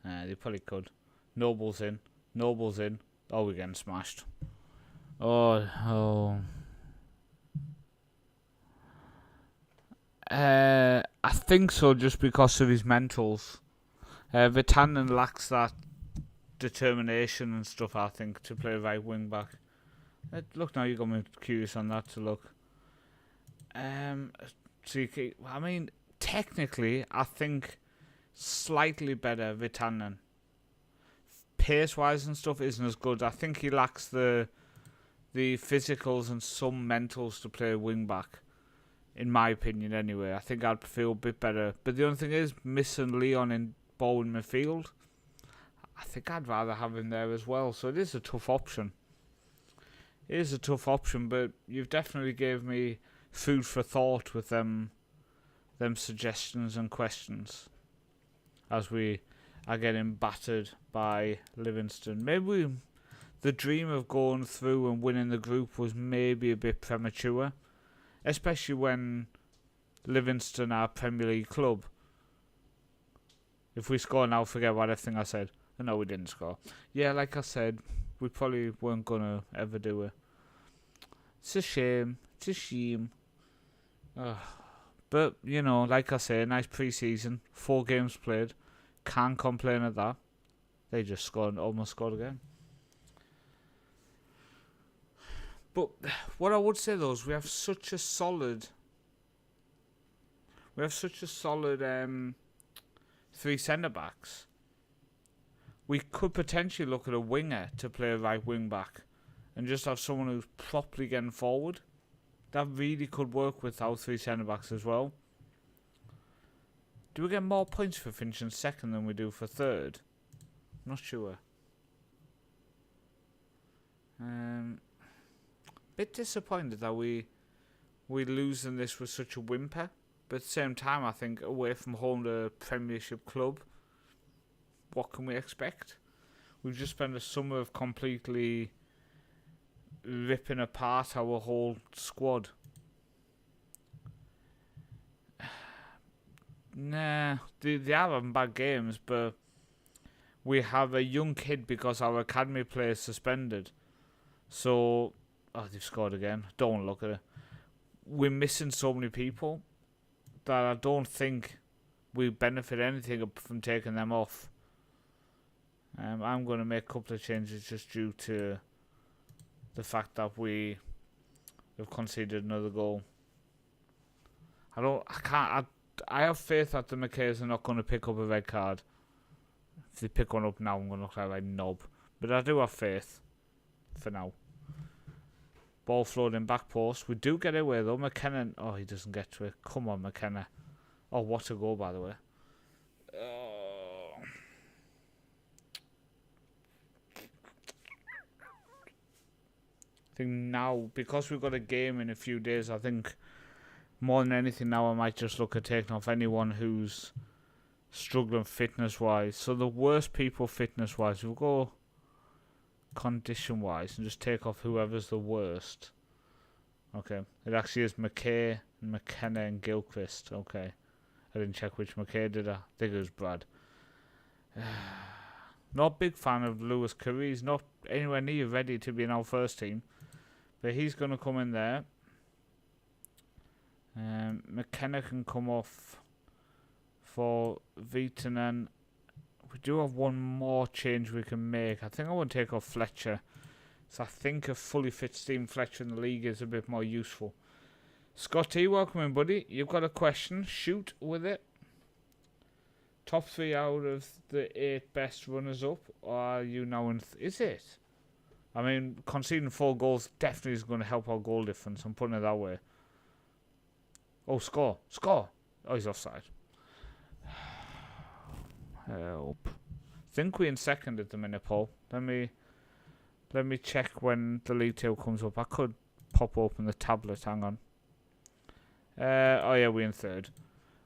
They probably could. Noble's in. Noble's in. Oh, we're getting smashed. Oh. I think so, just because of his mentals. Vitanen lacks that determination and stuff, I think, to play right wing back. Look, now you got me curious on that to look. I mean, technically, I think slightly better Vitanen. Pace-wise and stuff isn't as good. I think he lacks the physicals and some mentals to play wing back. In my opinion, anyway. I think I'd feel a bit better. But the only thing is, missing Leon in ball in midfield, I think I'd rather have him there as well. So it is a tough option. It is a tough option, but you've definitely gave me food for thought with them suggestions and questions as we are getting battered by Livingston. Maybe the dream of going through and winning the group was maybe a bit premature, especially when Livingston are a Premier League club. If we score now, forget what everything I said. No, we didn't score. Yeah, like I said, we probably weren't going to ever do it. It's a shame. It's a shame. But, you know, like I say, nice pre-season. 4 games played. Can't complain at that. They just scored, almost scored again. But what I would say though is we have such a solid 3 centre backs. We could potentially look at a winger to play a right wing back and just have someone who's properly getting forward. That really could work with our 3 centre backs as well. Do we get more points for finishing second than we do for third? I'm not sure. Bit disappointed that we losing this with such a whimper. But at the same time, I think away from home to a Premiership club, what can we expect? We've just spent a summer of completely ripping apart our whole squad. Nah, they are having bad games, but we have a young kid because our academy player is suspended. So, they've scored again. Don't look at it. We're missing so many people that I don't think we benefit anything from taking them off. I'm going to make a couple of changes just due to the fact that we have conceded another goal. I have faith that the McKays are not going to pick up a red card. If they pick one up now, I'm going to look like a knob. But I do have faith for now. Ball flowed in back post. We do get away though. McKenna. Oh, he doesn't get to it. Come on, McKenna. Oh, what a goal, by the way. I think now, because we've got a game in a few days, I think more than anything now I might just look at taking off anyone who's struggling fitness-wise. So the worst people fitness-wise, we'll go condition-wise and just take off whoever's the worst. Okay, it actually is McKay, McKenna and Gilchrist. Okay, I didn't check which McKay did I think it was Brad. Not a big fan of Lewis Curry. He's not anywhere near ready to be in our first team, but he's going to come in there. McKenna can come off for Vitanen. We do have one more change we can make. I think I want to take off Fletcher. So I think a fully fit Steven Fletcher in the league is a bit more useful. Scotty, welcome in, buddy. You've got a question. Shoot with it. Top 3 out of the 8 best runners-up. Or are you now in... is it? I mean, conceding 4 goals definitely is going to help our goal difference. I'm putting it that way. Oh, score. Score. Oh, he's offside. Help. I think we're in second at the minute, Paul. Let me check when the league table comes up. I could pop open the tablet. Hang on. Oh yeah, we're in third.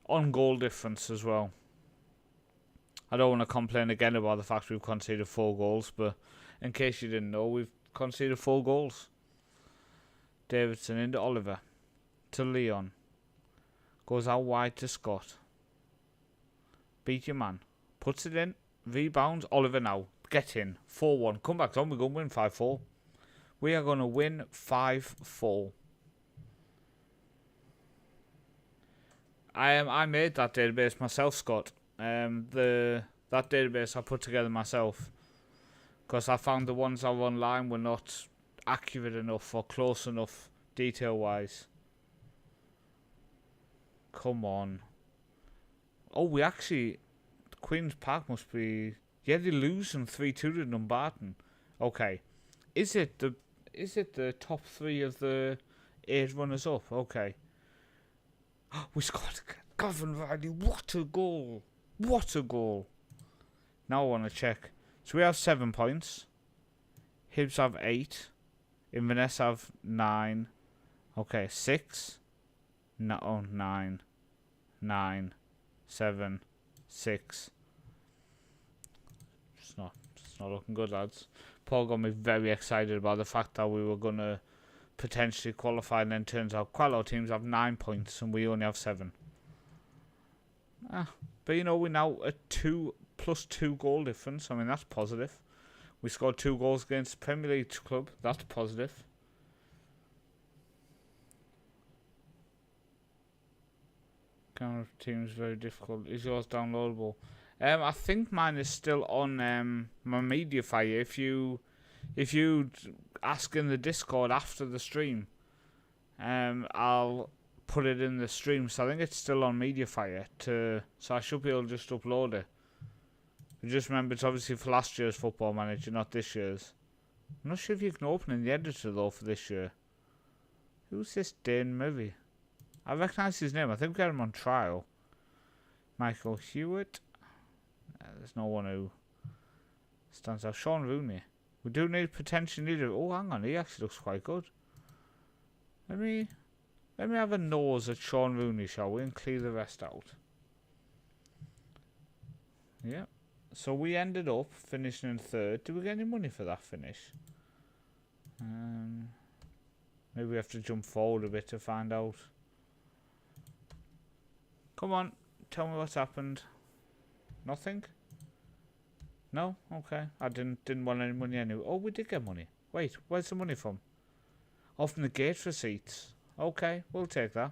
On goal difference as well. I don't want to complain again about the fact we've conceded 4 goals, but in case you didn't know, we've conceded 4 goals. Davidson into Oliver. To Leon. Goes out wide to Scott. Beat your man. Puts it in. Rebounds. Oliver now. Get in. 4-1. Come back on. We're going to win 5-4. We are going to win 5-4. I made that database myself, Scott. The That database I put together myself. Because I found the ones that were online were not accurate enough or close enough detail-wise. Come on. Oh, we actually... Queen's Park must be... Yeah, they're losing 3-2 to Dumbarton. Okay. Is it the top 3 of the 8 runners up? Okay. We scored again. Gavin Riley, what a goal. What a goal. Now I want to check. So we have 7 points. Hibs have 8. Inverness have 9. Okay, 6. No, oh, 9. 9. 7. 6. It's not looking good, lads. Paul got me very excited about the fact that we were going to potentially qualify, and then turns out quite a lot of teams have 9 points and we only have 7. But you know, we're now at 2+2 goal difference. I mean, that's positive. We scored 2 goals against the Premier League club. That's positive. Counter team is very difficult. Is yours downloadable? I think mine is still on my MediaFire. If you ask in the Discord after the stream, I'll put it in the stream. So I think it's still on MediaFire. So I should be able to just upload it. But just remember, it's obviously for last year's Football Manager, not this year's. I'm not sure if you can open in the editor though for this year. Who's this Dane Murray? I recognise his name. I think we got him on trial. Michael Hewitt. There's no one who stands out. Sean Rooney. We do need potentially need a... Oh, hang on. He actually looks quite good. Let me have a nose at Sean Rooney, shall we? And clear the rest out. Yeah. So we ended up finishing in 3rd. Did we get any money for that finish? Maybe we have to jump forward a bit to find out. Come on, tell me what's happened. Nothing? No? Okay. I didn't want any money anyway. Oh, we did get money. Wait, where's the money from? Oh, from the gate receipts. Okay, we'll take that.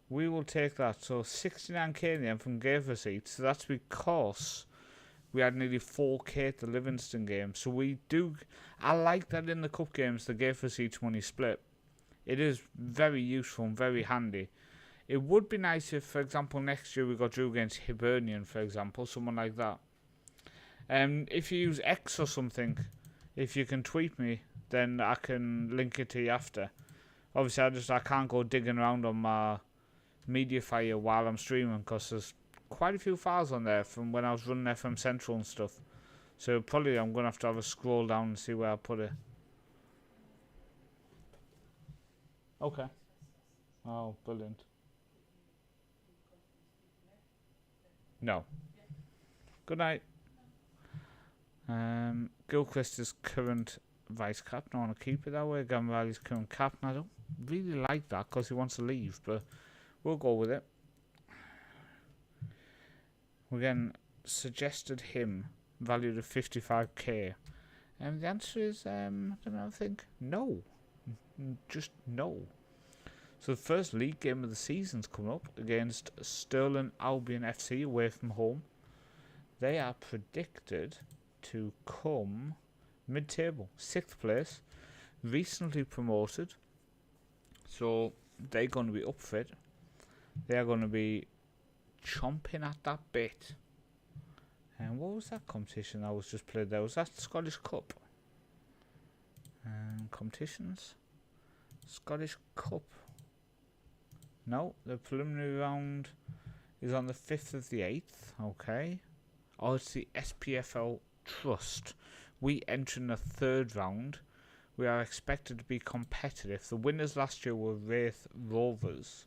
We will take that. So 69k in the end from gate receipts. So that's because we had nearly 4k at the Livingston game. So we do... I like that in the cup games, the gate receipts money split. It is very useful and very handy. It would be nice if, for example, next year we got drew against Hibernian, for example, someone like that. If you use X or something, if you can tweet me, then I can link it to you after. Obviously, I can't go digging around on my MediaFire while I'm streaming, because there's quite a few files on there from when I was running FM Central and stuff. So probably I'm going to have a scroll down and see where I put it. Okay. Oh, brilliant. No. Good night. Gilchrist is current vice captain. I want to keep it that way. Gamrali's current captain. I don't really like that because he wants to leave, but we'll go with it. We're getting suggested him valued at 55k. And the answer is, I don't know, I think no. Just no. So the first league game of the season's coming up against Stirling Albion FC away from home. They are predicted to come mid-table, 6th place, recently promoted. So they're going to be up for it. They're going to be chomping at that bit. And what was that competition that was just played there? Was that the Scottish Cup? Competitions? Scottish Cup. No, the preliminary round is on the 5th of the 8th. Okay. Oh, it's the SPFL Trust. We enter in the 3rd round. We are expected to be competitive. The winners last year were Wraith Rovers.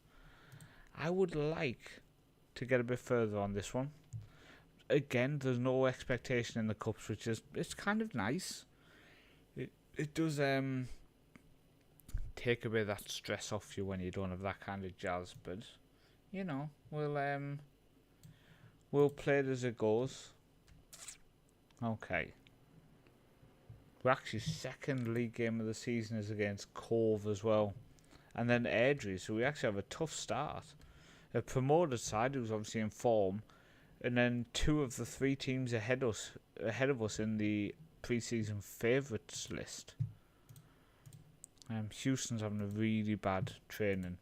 I would like to get a bit further on this one. Again, there's no expectation in the cups, which is it's kind of nice. It does take a bit of that stress off you when you don't have that kind of jazz, but you know, we'll play it as it goes. Okay. We're actually 2nd league game of the season is against Cove as well. And then Airdrie, so we actually have a tough start. A promoted side who's obviously in form And then 2 of the 3 teams ahead of us in the pre-season favourites list. Houston's having a really bad training.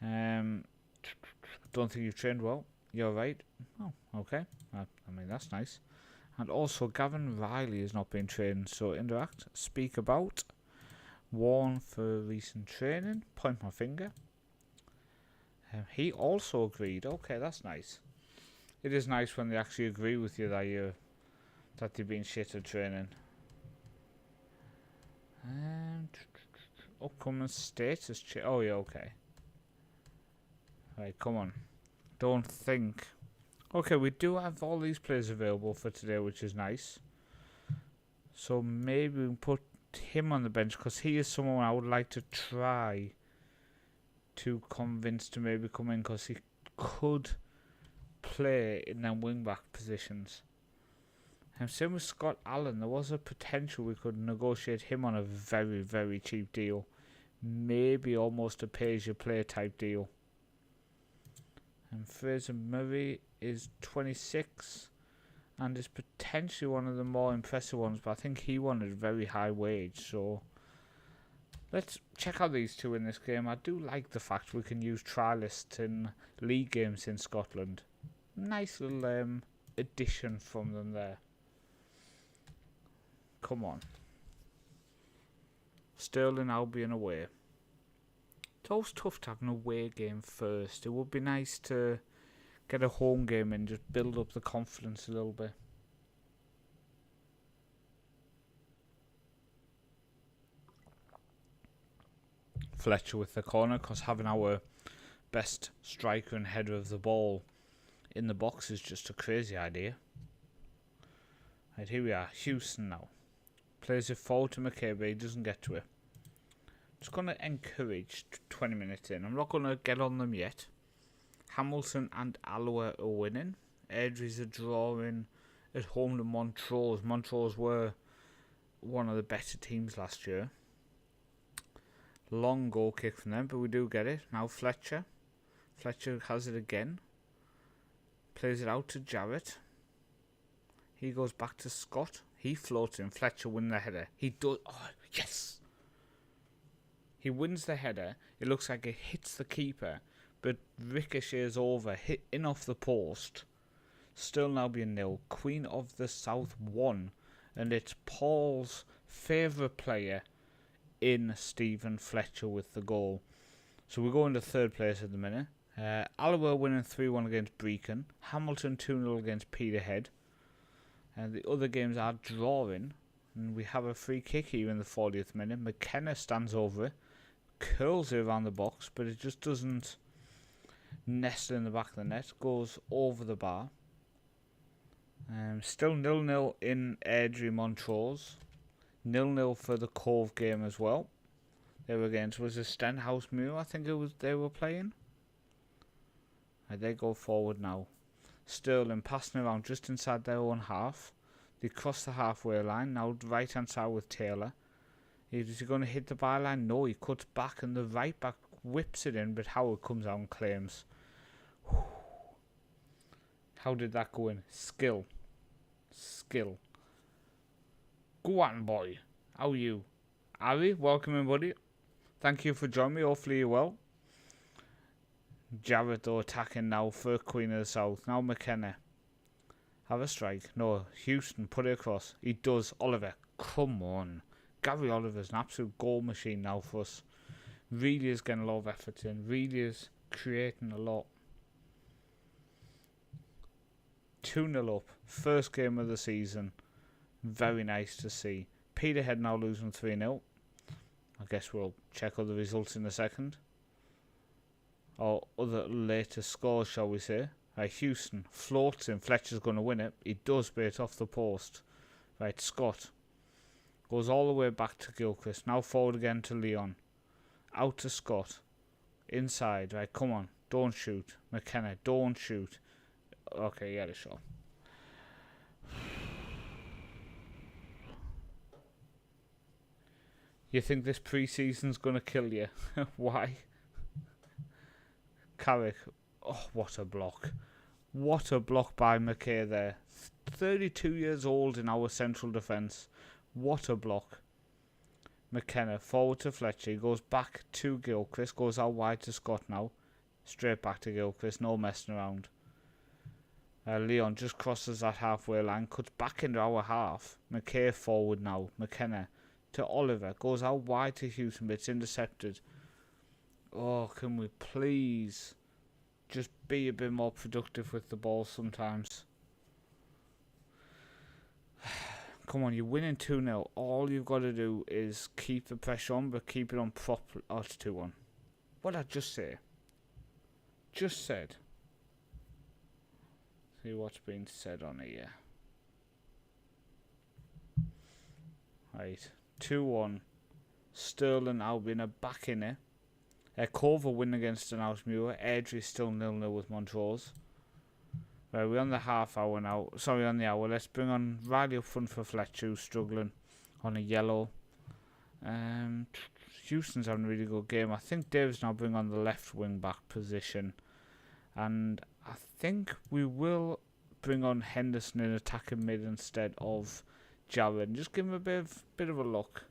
Don't think you've trained well. You're right. Oh, okay. I mean, that's nice. And also, Gavin Riley has not been trained, so interact, speak about, warn for recent training, point my finger. He also agreed. Okay, that's nice. It is nice when they actually agree with you that they've been shit at training. Upcoming status check. Oh yeah, okay. Right, come on. Don't think. Okay, we do have all these players available for today, which is nice. So maybe we can put him on the bench because he is someone I would like to try to convince to maybe come in because he could play in them wing back positions. And same with Scott Allen, there was a potential we could negotiate him on a very, very cheap deal. Maybe almost a pay-as-you-play type deal. And Fraser Murray is 26 and is potentially one of the more impressive ones, but I think he wanted a very high wage, so let's check out these 2 in this game. I do like the fact we can use trialists in league games in Scotland. Nice little addition from them there. Come on. Stirling Albion away. It's always tough to have an away game first. It would be nice to get a home game and just build up the confidence a little bit. Fletcher with the corner, because having our best striker and header of the ball in the box is just a crazy idea. Right, here we are. Houston now. Plays it forward to McCabe, but he doesn't get to it. Just going to encourage 20 minutes in. I'm not going to get on them yet. Hamilton and Alloa are winning. Airdrie's are drawing at home to Montrose. Montrose were one of the better teams last year. Long goal kick from them, but we do get it. Now Fletcher. Fletcher has it again. Plays it out to Jarrett. He goes back to Scott. He floats in. Fletcher wins the header. He does. Oh, yes! He wins the header. It looks like it hits the keeper, but ricochets over, hit in off the post. Stirling Albion 0. Queen of the South 1. And it's Paul's favourite player in Stephen Fletcher with the goal. So we're going to 3rd place at the minute. Alloa winning 3-1 against Brecon. Hamilton 2-0 against Peterhead. And the other games are drawing. And we have a free kick here in the 40th minute. McKenna stands over it. Curls it around the box, but it just doesn't nestle in the back of the net. Goes over the bar. Still 0-0 in Airdrie Montrose. 0-0 for the Cove game as well. They were against, was it Stenhouse Muir, I think it was they were playing. Right, they go forward now. Stirling passing around just inside their own half. They cross the halfway line. Now right hand side with Taylor. Is he going to hit the byline? No, he cuts back and the right back whips it in, but Howard comes out and claims. How did that go in? Skill. Skill. Go on, boy. How are you? Harry, welcome in, buddy. Thank you for joining me. Hopefully you're well. Jarrett, though, attacking now for Queen of the South. Now McKenna. Have a strike. No, Houston, put it across. He does. Oliver, come on. Gary Oliver's an absolute goal machine now for us. Really is getting a lot of effort in. Really is creating a lot. 2-0 up. First game of the season. Very nice to see. Peterhead now losing 3-0. I guess we'll check other results in a second. Or other later scores, shall we say. Right, Houston floats in. Fletcher's going to win it. He does, but it's off the post. Right, Scott goes all the way back to Gilchrist. Now forward again to Leon. Out to Scott. Inside. Right, come on. Don't shoot. McKenna, don't shoot. Okay, he had a shot. You think this pre-season's going to kill you? Why? Carrick. Oh, what a block. What a block by McKay there. 32 years old in our central defence. What a block. McKenna forward to Fletcher. He goes back to Gilchrist. Goes out wide to Scott now. Straight back to Gilchrist. No messing around. Leon just crosses that halfway line. Cuts back into our half. McKay forward now. McKenna to Oliver. Goes out wide to Houston, but it's intercepted. Oh, can we please just be a bit more productive with the ball sometimes? Come on, you're winning 2-0. All you've got to do is keep the pressure on, but keep it on properly. Oh, it's 2-1. What did I just say? Just said. See what's being said on here. Right. 2-1. Stirling, Albion are back in it. Corver win against Stenhousemuir. Airdrie still 0-0 with Montrose. Right, we're on the half hour now. Sorry, on the hour. Let's bring on Riley up front for Fletcher, who's struggling on a yellow. Houston's having a really good game. I think Dave's now bring on the left wing back position. And I think we will bring on Henderson in attacking mid instead of Jared. And just give him a bit of a look.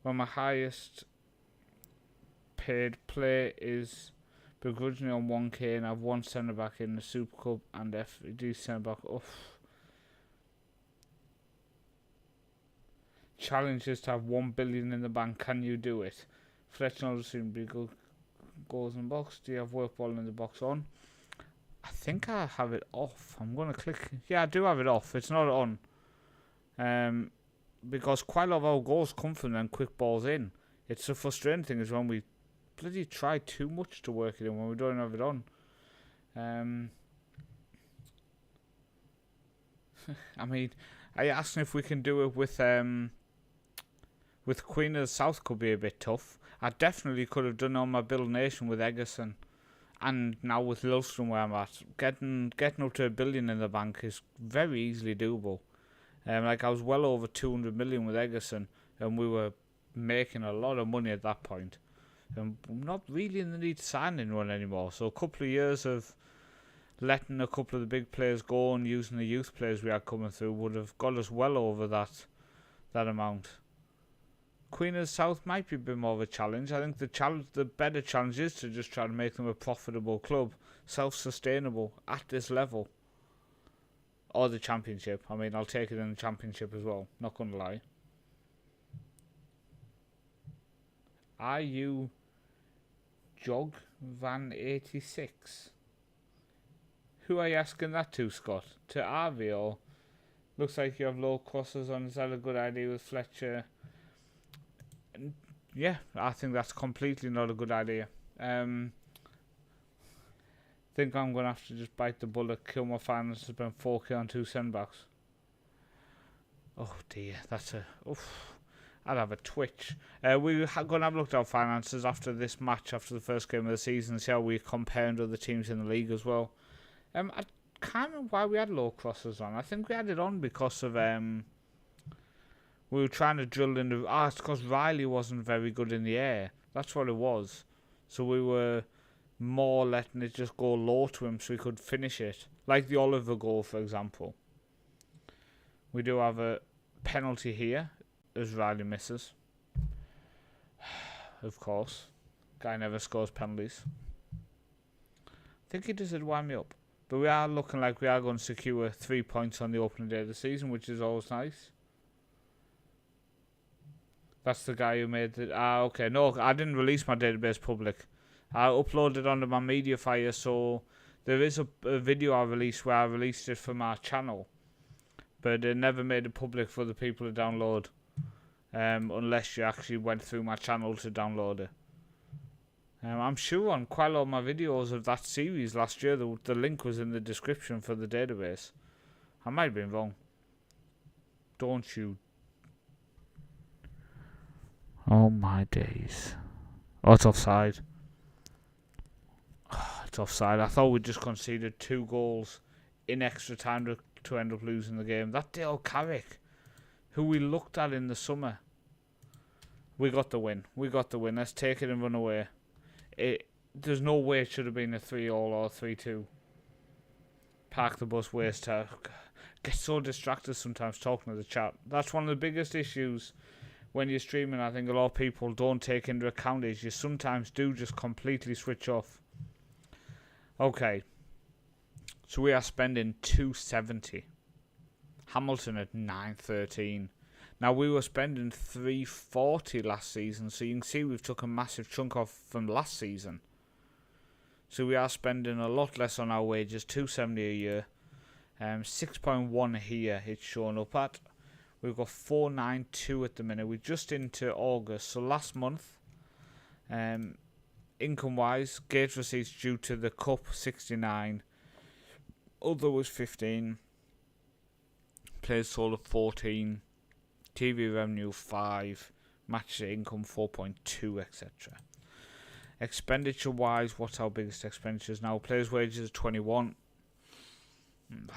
Well, my highest paid play is begrudgingly on 1k, and I have one centre back in the Super Cup and FD centre back. Challenge is to have 1 billion in the bank. Can you do it? Fletcher will soon be good. Goals in the box. Do you have work ball in the box on? I think I have it off. I'm going to click. Yeah, I do have it off. It's not on. Because quite a lot of our goals come from them quick balls in. It's the frustrating thing is when we bloody try too much to work it in when we don't have it on. I mean, I asked if we can do it with Queen of the South. Could be a bit tough. I definitely could have done it on my Bill Nation with Egerson, and now with Livingston where I'm at, getting up to 1 billion in the bank is very easily doable. Like I was well over 200 million with Egerson, and we were making a lot of money at that point. And I'm not really in the need to sign anyone anymore. So a couple of years of letting a couple of the big players go and using the youth players we had coming through would have got us well over that amount. Queen of the South might be a bit more of a challenge. I think the better challenge is to just try to make them a profitable club, self-sustainable at this level. Or the Championship. I mean, I'll take it in the Championship as well. Not going to lie. Are you Jog Van 86? Who are you asking that to, Scott? To Arvey, or looks like you have low crosses on? Is that a good idea with Fletcher? Yeah, I think that's completely not a good idea. Think I'm going to have to just bite the bullet, kill my finances, spend 4k on 2 centre-backs. Oh dear, that's a... Oof. I'd have a twitch. We're going to have a look at our finances after this match, after the first game of the season, see how we're comparing to other teams in the league as well. I can't remember why we had low crosses on. I think we had it on because of... we were trying to drill into... it's because Riley wasn't very good in the air. That's what it was. So we were more letting it just go low to him so he could finish it. Like the Oliver goal, for example. We do have a penalty here, as Riley misses. Of course. Guy never scores penalties. I think he does wind me up. But we are looking like we are going to secure 3 points on the opening day of the season, which is always nice. That's the guy who made it. Okay. No, I didn't release my database public. I uploaded it onto my Mediafire, so there is a video I released where I released it from our channel. But it never made it public for the people to download. Unless you actually went through my channel to download it. I'm sure on quite a lot of my videos of that series last year, the link was in the description for the database. I might have been wrong. Don't you? Oh my days. Oh, it's offside. It's offside. I thought we just conceded 2 goals in extra time to end up losing the game. That Dale Carrick, who we looked at in the summer. We got the win. Let's take it and run away. There's no way it should have been a 3-3 or 3-2. Park the bus, waste time. Get so distracted sometimes talking to the chat. That's one of the biggest issues when you're streaming. I think a lot of people don't take into account is you sometimes do just completely switch off. Okay. So we are spending 270. Hamilton at 913. Now we were spending 340 last season, so you can see we've took a massive chunk off from last season. So we are spending a lot less on our wages, 270 a year. 6.1 here it's showing up at. We've got 492 at the minute. We're just into August, so last month, income wise, gate receipts due to the cup 69, other was 15, players sold at 14, TV revenue 5, match income 4.2, etc. Expenditure wise, what's our biggest expenditures now? Players wages 21. I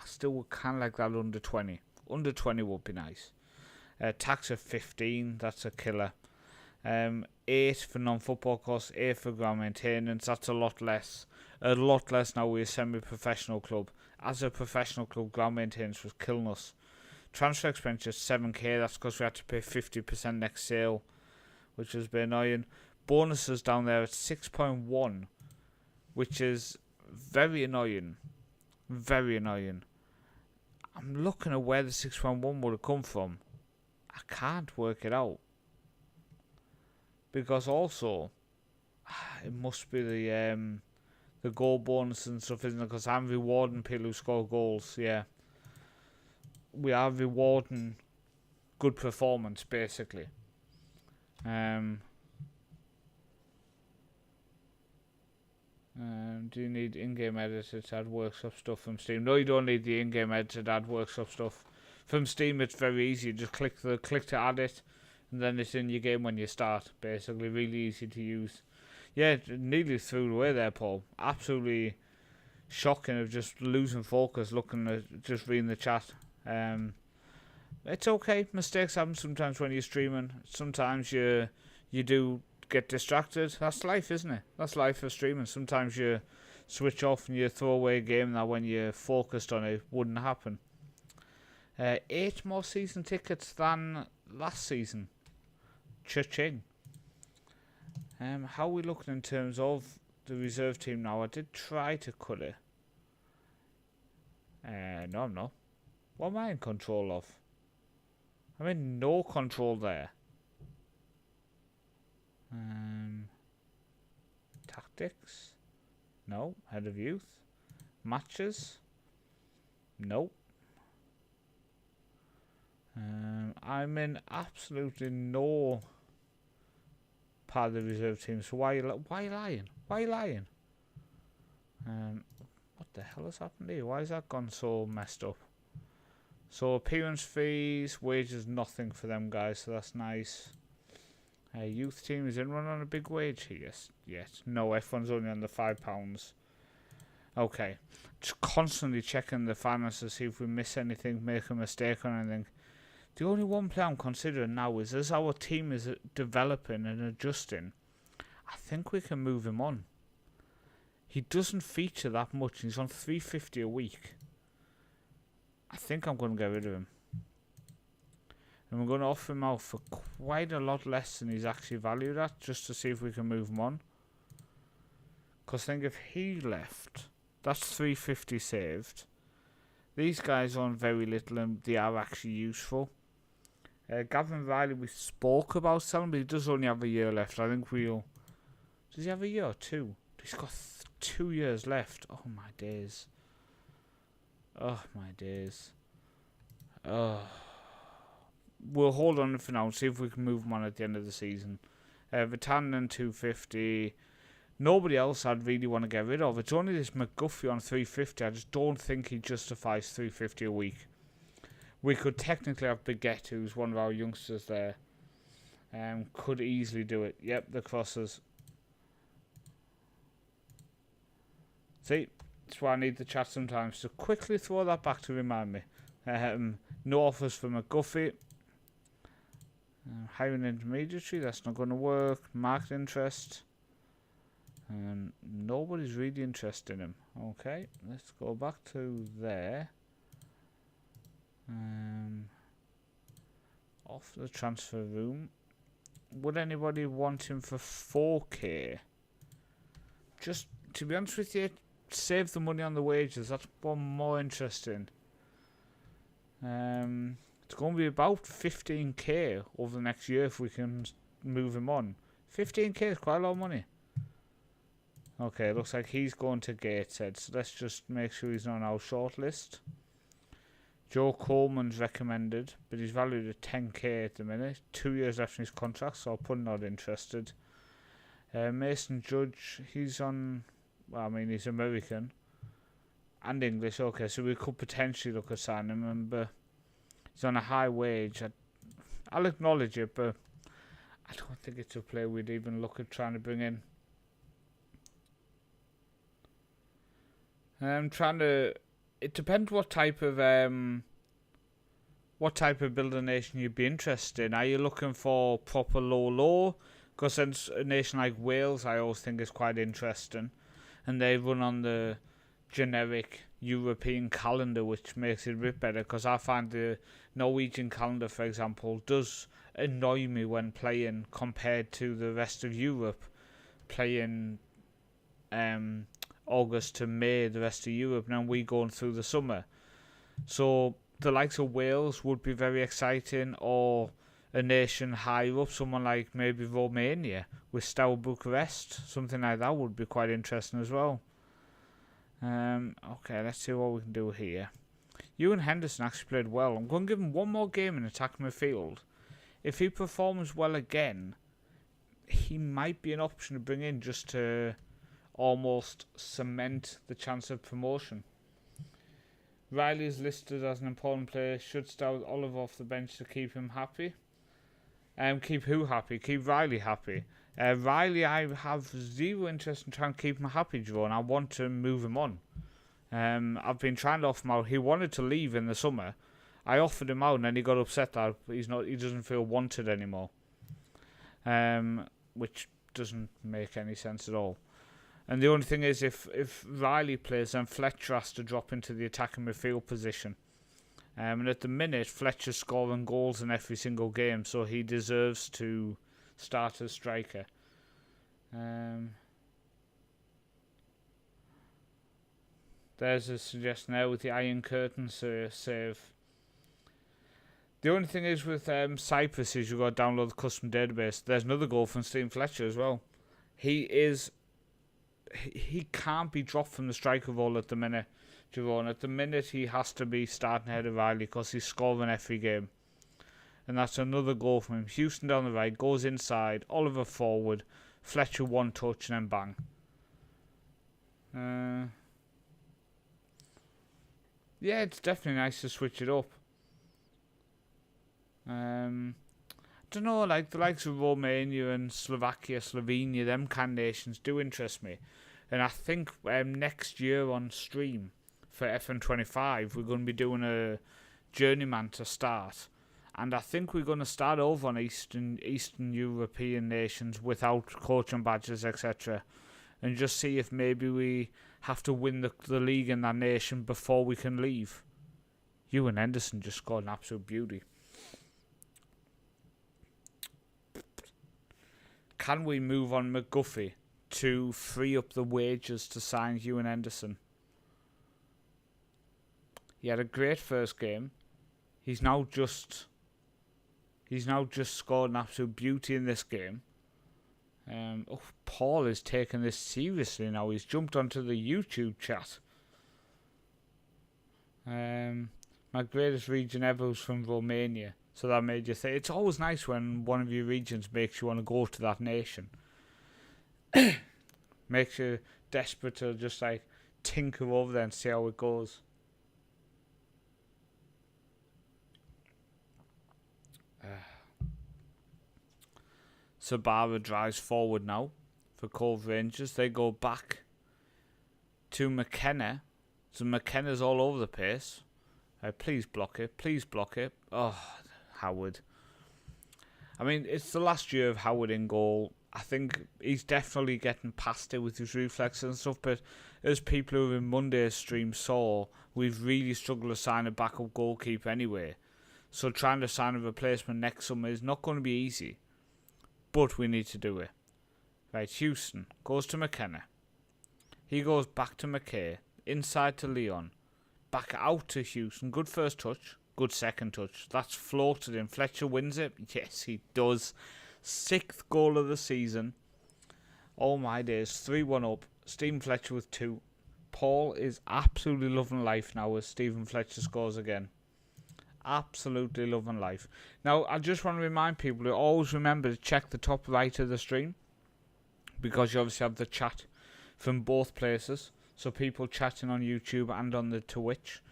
still would kind of like that under 20. Under 20 would be nice. Tax of 15, that's a killer. 8 for non-football costs, 8 for ground maintenance, that's a lot less. A lot less now. We're a semi-professional club. As a professional club, ground maintenance was killing us. Transfer expenditure 7k, that's because we had to pay 50% next sale, which has been annoying. Bonuses down there at 6.1, which is very annoying. Very annoying. I'm looking at where the 6.1 would have come from. I can't work it out. Because also, it must be the goal bonus and stuff, isn't it? Because I'm rewarding people who score goals, yeah. We are rewarding good performance, basically. Do you need in-game editor to add workshop stuff from Steam? No, you don't need the in-game editor to add workshop stuff. From Steam, it's very easy. You just click to add it, and then it's in your game when you start. Basically, really easy to use. Yeah, nearly threw it away there, Paul. Absolutely shocking of just losing focus, looking at just reading the chat. It's okay. Mistakes happen sometimes when you're streaming. Sometimes you do get distracted. That's life, isn't it? That's life for streaming. Sometimes you switch off and you throw away a game that when you're focused on it wouldn't happen. 8 more season tickets than last season. Cha-ching. How are we looking in terms of the reserve team now? I did try to cut it. No, I'm not. What am I in control of? I'm in no control there. Tactics? No. Head of youth? Matches? Nope. I'm in absolutely no part of the reserve team. So why are you lying? Why are you lying? What the hell has happened here? Why has that gone so messed up? So appearance fees, wages, nothing for them guys. So that's nice. Youth team is anyone on a big wage here? Yes. No, F1's only on the £5. Okay. Just constantly checking the finances, see if we miss anything, make a mistake on anything. The only one player I'm considering now is as our team is developing and adjusting, I think we can move him on. He doesn't feature that much. He's on $350 a week. I think I'm going to get rid of him. And we're going to offer him out for quite a lot less than he's actually valued at, just to see if we can move him on. Because I think if he left, that's $350 saved. These guys are on very little and they are actually useful. Gavin Riley, we spoke about selling, but he does only have a year left. I think we'll... Does he have a year or 2? He's got 2 years left. Oh, my days. Oh, my days. We'll hold on for now and see if we can move him on at the end of the season. Vitanen 250. Nobody else I'd really want to get rid of. It's only this McGuffey on 350. I just don't think he justifies 350 a week. We could technically have Baguette, who's one of our youngsters there. Could easily do it. Yep, the crosses. See, that's why I need the chat sometimes. So quickly throw that back to remind me. No offers for McGuffey. Hiring intermediary, that's not going to work. Market interest. And nobody's really interested in him. Okay, let's go back to there. Off the transfer room. Would anybody want him for 4K? Just to be honest with you, save the money on the wages. That's one more interesting. It's going to be about 15K over the next year if we can move him on. 15K is quite a lot of money. Okay, looks like he's going to Gateshead, so let's just make sure he's on our shortlist. Joe Coleman's recommended, but he's valued at 10K at the minute. 2 years left in his contract, so I'll put not interested. Mason Judge, he's on, well, I mean, he's American and English. Okay, so we could potentially look at signing him, but he's on a high wage. I'll acknowledge it, but I don't think it's a player we'd even look at trying to bring in. It depends what type of builder nation you'd be interested in. Are you looking for proper low? Because since a nation like Wales, I always think is quite interesting, and they run on the generic European calendar, which makes it a bit better. Because I find the Norwegian calendar, for example, does annoy me when playing compared to the rest of Europe, playing August to May, the rest of Europe, and then we going through the summer. So the likes of Wales would be very exciting, or a nation higher up, someone like maybe Romania with Steaua Bucharest, something like that would be quite interesting as well. Okay, let's see what we can do here. Ewan Henderson actually played well. I'm going to give him one more game in attacking midfield. If he performs well again, he might be an option to bring in just to almost cement the chance of promotion. Riley is listed as an important player. Should start Oliver off the bench to keep him happy. Keep who happy? Keep Riley happy. Riley, I have zero interest in trying to keep him happy, Jerome. I want to move him on. I've been trying to offer him out. He wanted to leave in the summer. I offered him out, and then he got upset that he doesn't feel wanted anymore. Which doesn't make any sense at all. And the only thing is, if Riley plays, then Fletcher has to drop into the attacking midfield position. And at the minute, Fletcher's scoring goals in every single game, so he deserves to start as striker. There's a suggestion there with the Iron Curtain save. The only thing is with Cyprus is you've got to download the custom database. There's another goal from Steve Fletcher as well. He can't be dropped from the striker role at the minute, Jerome. At the minute, he has to be starting ahead of Riley because he's scoring every game. And that's another goal from him. Houston down the right, goes inside, Oliver forward, Fletcher one touch, and then bang. Yeah, it's definitely nice to switch it up. I don't know, like the likes of Romania and Slovakia, Slovenia, them kind of nations do interest me. And I think next year on stream for FM25, we're going to be doing a journeyman to start. And I think we're going to start over on Eastern European nations without coaching badges, etc. And just see if maybe we have to win the league in that nation before we can leave. Ewan Henderson just scored an absolute beauty. Can we move on McGuffey to free up the wages to sign Ewan Henderson? He had a great first game. He's now just scored an absolute beauty in this game. Paul is taking this seriously now. He's jumped onto the YouTube chat. My greatest region ever was from Romania. So that made you think. It's always nice when one of your regions makes you want to go to that nation. Makes you desperate to just like tinker over there and see how it goes. Sabara drives forward now for Cove Rangers. They go back to McKenna. So McKenna's all over the place. Please block it. Please block it. Oh, Howard. I mean, it's the last year of Howard in goal. I think he's definitely getting past it with his reflexes and stuff, but as people who in Monday's stream saw, we've really struggled to sign a backup goalkeeper anyway. So trying to sign a replacement next summer is not going to be easy. But we need to do it. Right, Houston goes to McKenna. He goes back to McKay. Inside to Leon. Back out to Houston. Good first touch. Good second touch. That's floated in. Fletcher wins it. Yes, he does. 6th goal of the season. Oh my days. 3-1 up. Stephen Fletcher with 2. Paul is absolutely loving life now as Stephen Fletcher scores again. Absolutely loving life. Now, I just want to remind people to always remember to check the top right of the stream, because you obviously have the chat from both places. So people chatting on YouTube and on the Twitch,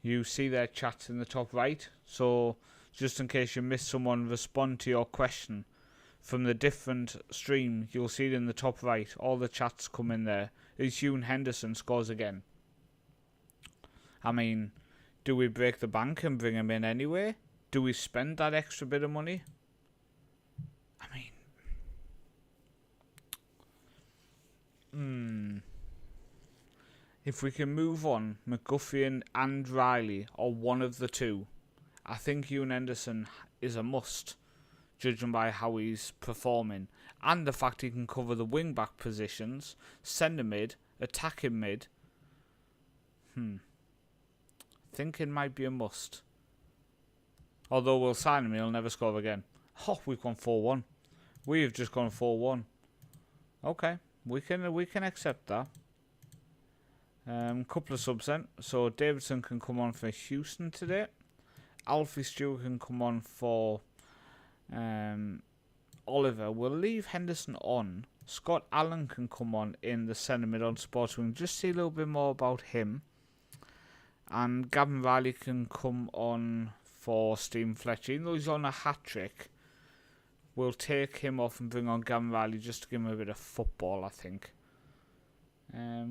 you see their chats in the top right. So just in case you miss someone respond to your question from the different stream, you'll see it in the top right. All the chats come in there. Is Hugh Henderson scores again? I mean, do we break the bank and bring him in anyway? Do we spend that extra bit of money? I mean, if we can move on, McGuffin and Riley, or one of the two, I think Hugh Henderson is a must, judging by how he's performing, and the fact he can cover the wing-back positions, centre mid, attacking mid. Think it might be a must. Although we'll sign him, he'll never score again. Oh, we've gone 4-1. We have just gone 4-1. Okay, we can accept that. Couple of subs then. So Davidson can come on for Houston today. Alfie Stewart can come on for Oliver. We'll leave Henderson on. Scott Allen can come on in the centre mid on Sports Wing. Just see a little bit more about him. And Gavin Riley can come on for Stephen Fletcher. Even though he's on a hat-trick, we'll take him off and bring on Gavin Riley just to give him a bit of football, I think.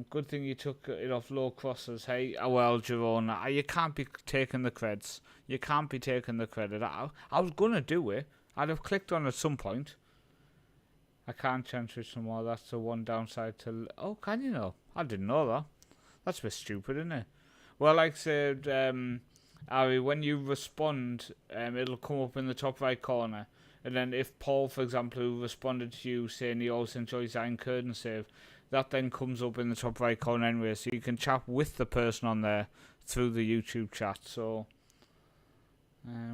Good thing you took it off low crosses. Hey, well, Jerome, you can't be taking the creds. You can't be taking the credit. I was going to do it. I'd have clicked on it at some point. I can't change it some more. That's the one downside to... Oh, can you know? I didn't know that. That's a bit stupid, isn't it? Well, like I said, Ari, when you respond, it'll come up in the top right corner. And then if Paul, for example, who responded to you saying he always enjoys Iron Curtain save, that then comes up in the top right corner anyway. So you can chat with the person on there through the YouTube chat. So,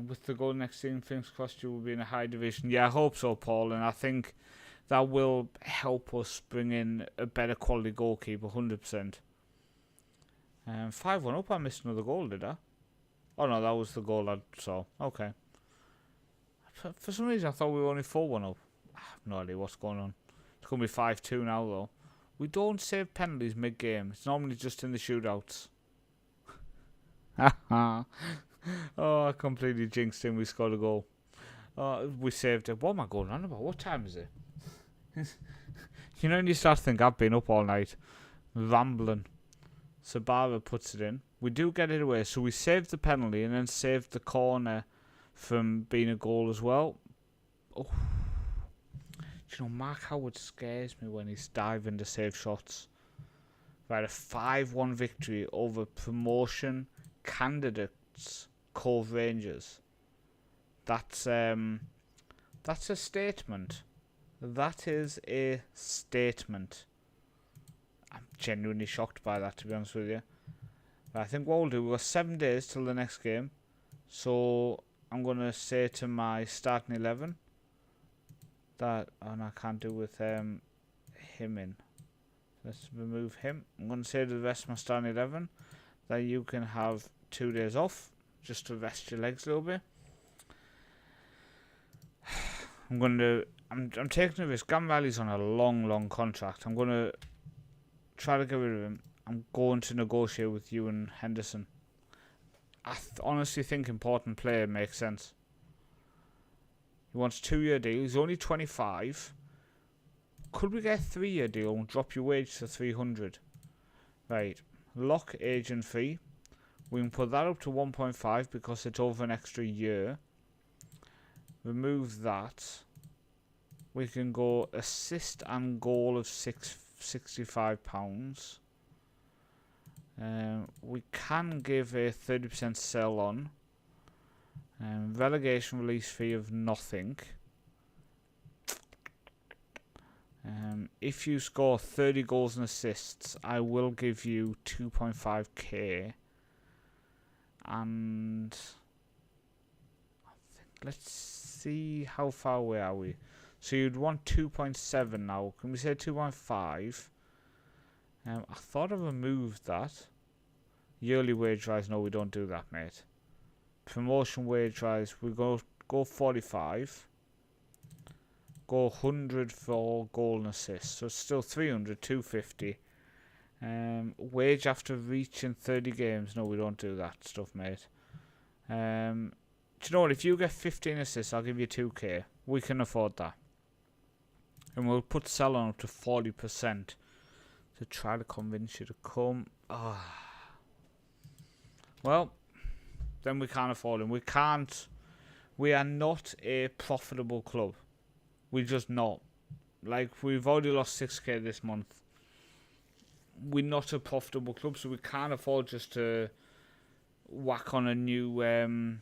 with the goal next season, fingers crossed you will be in a high division. Yeah, I hope so, Paul. And I think that will help us bring in a better quality goalkeeper, 100%. 5-1 up, I missed another goal, did I? Oh no, that was the goal I saw. Okay. For some reason I thought we were only 4-1 up. I have no idea what's going on. It's going to be 5-2 now though. We don't save penalties mid-game. It's normally just in the shootouts. Oh, I completely jinxed him. We scored a goal. We saved it. What am I going on about? What time is it? You know when you start to think I've been up all night rambling. Sabara puts it in. We do get it away, so we saved the penalty and then saved the corner from being a goal as well. Oh. Do you know, Mark Howard scares me when he's diving to save shots. Right, a 5-1 victory over promotion candidates Cove Rangers. That's a statement. That is a statement. I'm genuinely shocked by that, to be honest with you. But I think what we'll do, we've got 7 days till the next game. So I'm going to say to my starting 11 that, and I can't do with him in. Let's remove him. I'm going to say to the rest of my starting 11 that you can have 2 days off just to rest your legs a little bit. I'm taking a risk. Gam Riley's on a long contract. I'm going to try to get rid of him. I'm going to negotiate with you and Henderson. I honestly think important player makes sense. He wants a 2-year deal. He's only 25. Could we get a 3-year deal and drop your wage to 300? Right. Lock agent fee. We can put that up to 1.5 because it's over an extra year. Remove that. We can go assist and goal of £65. We can give a 30% sell on. Relegation release fee of nothing. If you score 30 goals and assists, I will give you 2.5k. And I think, let's see how far away are we. So you'd want 2.7 now. Can we say 2.5? I thought I removed that. Yearly wage rise, no, we don't do that, mate. Promotion wage rise, we go 45. Go 100 for goal and assist. So it's still 300, 250. Wage after reaching 30 games, no, we don't do that stuff, mate. Do you know what? If you get 15 assists, I'll give you 2k. We can afford that. And we'll put sell on up to 40% to try to convince you to come. Well, then we can't afford him. We are not a profitable club. We're just not. Like, we've already lost 6k this month. We're not a profitable club, so we can't afford just to whack on a new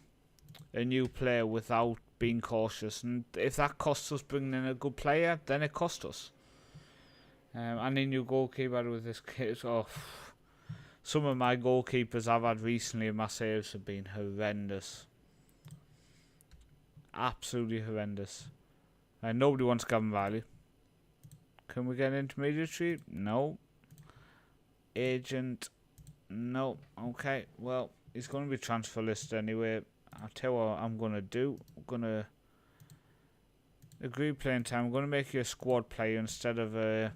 player without being cautious. And if that costs us bringing in a good player, then it cost us. And a new goalkeeper with this kid. Oh, some of my goalkeepers I've had recently in my saves have been horrendous. Absolutely horrendous. And nobody wants Gavin Riley. Can we get an intermediary? No. Agent? No. Okay, well, he's going to be transfer listed anyway. I'll tell you what I'm going to do. I'm going to agree playing time. I'm going to make you a squad player instead of a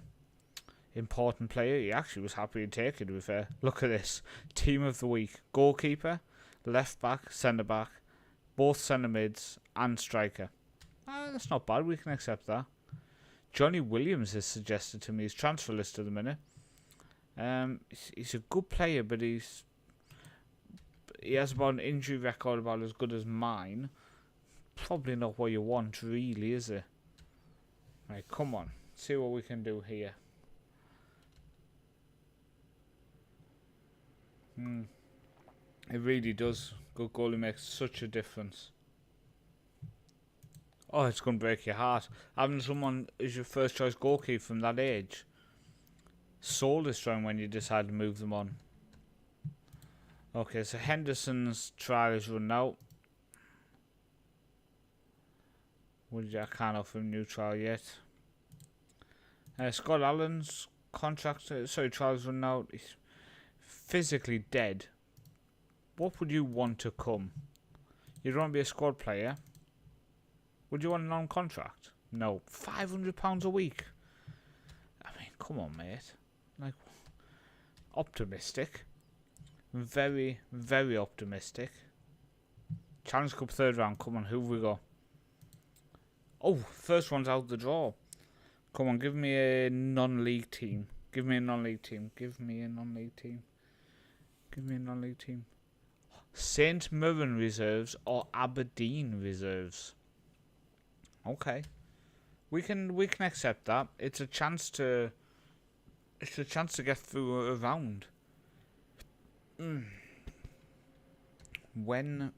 important player. He actually was happy to take it, to be fair. Look at this. Team of the week. Goalkeeper, left back, centre back, both centre mids and striker. That's not bad. We can accept that. Johnny Williams is suggested to me. He's transfer list at the minute. He's a good player, but he has about an injury record about as good as mine. Probably not what you want, really, is it? Right, come on. See what we can do here. It really does. Good goalie makes such a difference. Oh, it's going to break your heart. Having someone as your first choice goalkeeper from that age. Soul destroying when you decide to move them on. Okay, so Henderson's trial is run out. I can't offer him new trial yet. Scott Allen's contract, trial is run out. He's physically dead. What would you want to come? You'd want to be a squad player. Would you want a non-contract? No. £500 a week. I mean, come on, mate. Like, optimistic. Very, very optimistic. Challenge Cup third round. Come on, who have we got? Oh, first one's out the draw. Come on, give me a non-league team. Give me a non-league team. Give me a non-league team. Give me a non-league team. St Mirren reserves or Aberdeen reserves. Okay, we can accept that. It's a chance to get through a round. When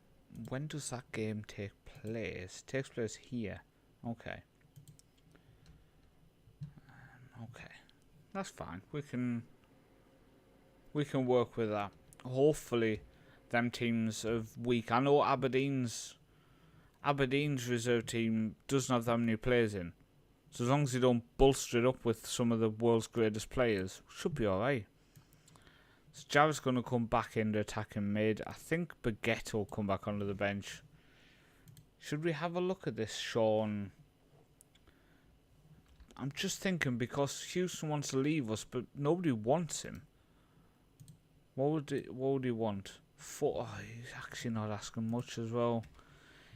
does that game take place? It takes place here. Okay. Okay, that's fine. We can work with that. Hopefully, them teams of weak. I know Aberdeen's reserve team doesn't have that many players in. So as long as they don't bolster it up with some of the world's greatest players, should be alright. So Jarrett's going to come back into attacking mid. I think Baguette will come back onto the bench. Should we have a look at this, Sean? I'm just thinking because Houston wants to leave us, but nobody wants him. What would he want? He's actually not asking much as well.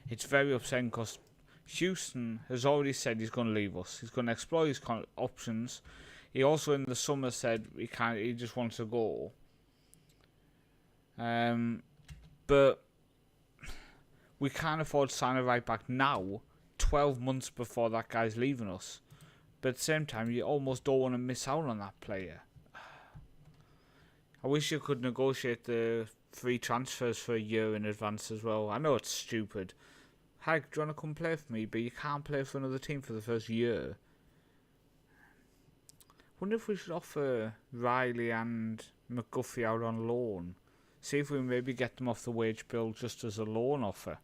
It's very upsetting because Houston has already said he's going to leave us. He's going to explore his options. He also in the summer said he just wants to go. But we can't afford to sign a right back now, 12 months before that guy's leaving us. But at the same time, you almost don't want to miss out on that player. I wish you could negotiate the free transfers for a year in advance as well. I know it's stupid. Hi, do you want to come play for me? But you can't play for another team for the first year. Wonder if we should offer Riley and McGuffey out on loan. See if we maybe get them off the wage bill just as a loan offer.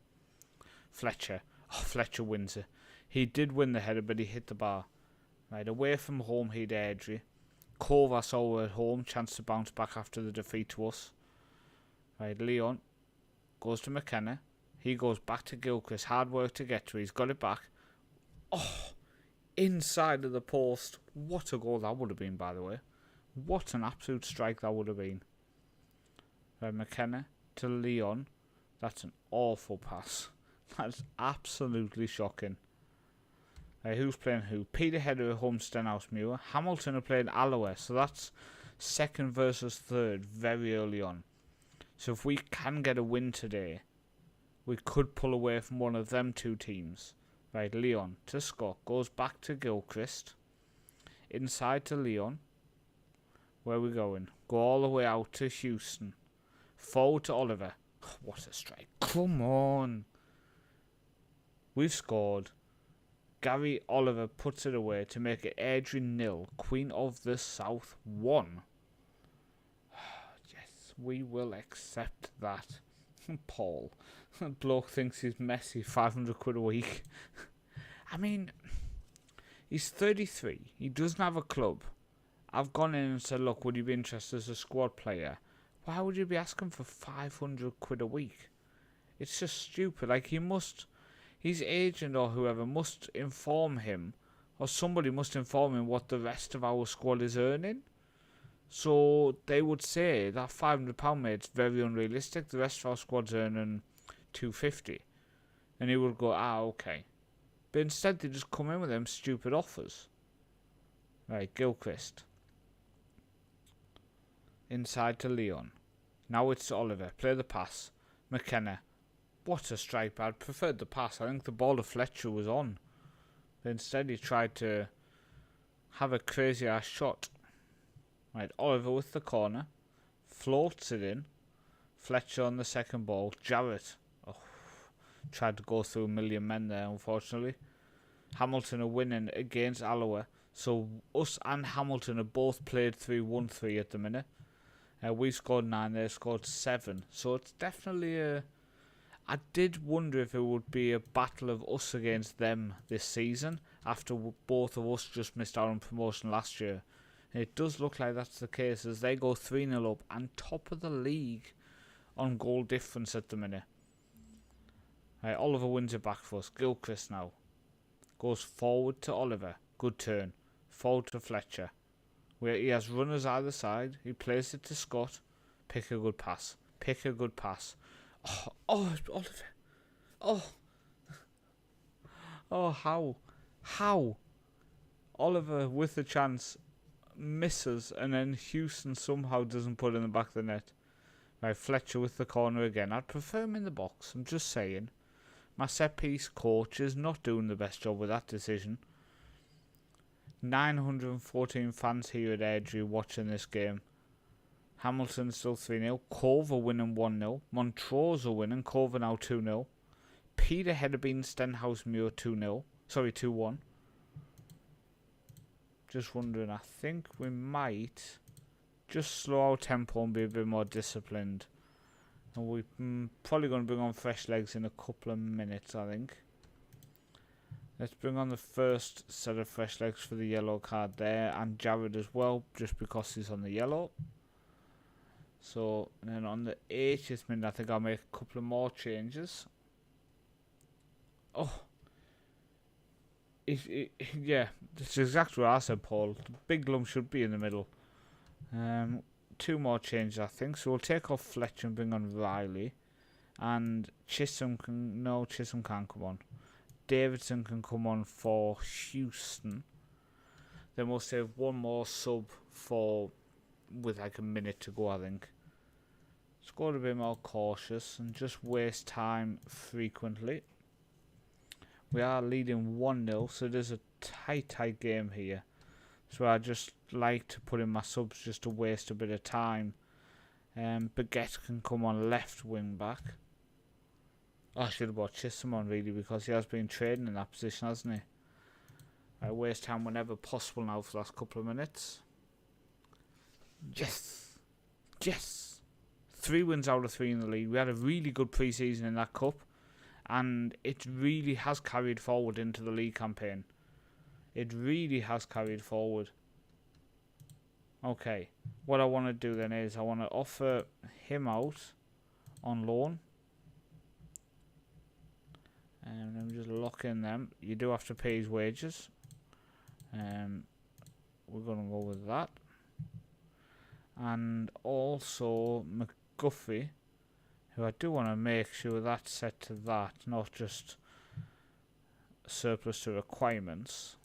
Fletcher. Oh, Fletcher wins it. He did win the header, but he hit the bar. Right, away from home, he'd Airdrie. Cove, I saw at home. Chance to bounce back after the defeat to us. Right, Leon goes to McKenna. He goes back to Gilchrist. Hard work to get to. He's got it back. Oh, inside of the post. What a goal that would have been, by the way. What an absolute strike that would have been. Right, McKenna to Leon. That's an awful pass. That's absolutely shocking. Who's playing who? Peterhead at home, Stenhousemuir. Hamilton are playing Alloway. So that's second versus third very early on. So if we can get a win today, we could pull away from one of them two teams. Right, Leon to Scott. Goes back to Gilchrist. Inside to Leon. Where are we going? Go all the way out to Houston. Forward to Oliver. What a strike. Come on. We've scored. Gary Oliver puts it away to make it Airdrie 0. Queen of the South 1. Yes, we will accept that. Paul. Bloke thinks he's Messi. 500 quid a week. I mean, he's 33. He doesn't have a club. I've gone in and said, look, would you be interested as a squad player? Why would you be asking for 500 quid a week? It's just stupid. Like, his agent or whoever must inform him, or somebody must inform him what the rest of our squad is earning. So they would say that £500 mate's very unrealistic. The rest of our squad's earning 250, and he would go, okay. But instead they just come in with them stupid offers. Right, Gilchrist. Inside to Leon. Now it's to Oliver. Play the pass. McKenna. What a strike. I'd preferred the pass. I think the ball to Fletcher was on. But instead he tried to have a crazy ass shot. Right, Oliver with the corner. Floats it in. Fletcher on the second ball. Jarrett. Oh, tried to go through a million men there, unfortunately. Hamilton are winning against Alloway. So us and Hamilton are both played 3-1-3 at the minute. We scored 9, they scored 7. So it's definitely a... I did wonder if it would be a battle of us against them this season, after both of us just missed out on promotion last year. And it does look like that's the case, as they go 3-0 up and top of the league on goal difference at the minute. Right, Oliver wins it back for us. Gilchrist now. Goes forward to Oliver. Good turn. Forward to Fletcher. Where he has runners either side. He plays it to Scott. Pick a good pass. Pick a good pass. Oh, Oliver. Oh, how? Oliver with the chance misses, and then Houston somehow doesn't put it in the back of the net. Right, Fletcher with the corner again. I'd prefer him in the box. I'm just saying. My set piece coach is not doing the best job with that decision. 914 fans here at Airdrie watching this game. Hamilton still 3-0. Cove are winning 1-0. Montrose are winning. Cove are now 2-0. Peterhead have been Stenhousemuir 2-0. Sorry, 2-1. Just wondering, I think we might just slow our tempo and be a bit more disciplined. And we're probably going to bring on fresh legs in a couple of minutes, I think. Let's bring on the first set of fresh legs for the yellow card there. And Jared as well, just because he's on the yellow. So, and then on the 80th minute, I think I'll make a couple of more changes. Oh. Yeah, that's exactly what I said, Paul. The big lump should be in the middle. 2 more changes, I think. So we'll take off Fletcher and bring on Riley. And Chisholm can... No, Chisholm can't come on. Davidson can come on for Houston. Then we'll save one more sub for... with like a minute to go, I think. It's got to be more cautious and just waste time frequently. We are leading 1-0, so there's a tight game here. So I just like to put in my subs just to waste a bit of time. Baguette can come on left wing back. I should have brought Chisholm on really, because he has been trading in that position, hasn't he? I waste time whenever possible now for the last couple of minutes. Yes! Yes! 3 wins out of 3 in the league. We had a really good pre-season in that cup, and it really has carried forward into the league campaign. It really has carried forward. Okay, what I want to do then is I want to offer him out on loan. And let me just lock in them. You do have to pay his wages. We're going to go with that. And also McGuffey, who I do want to make sure that's set to that, not just surplus to requirements.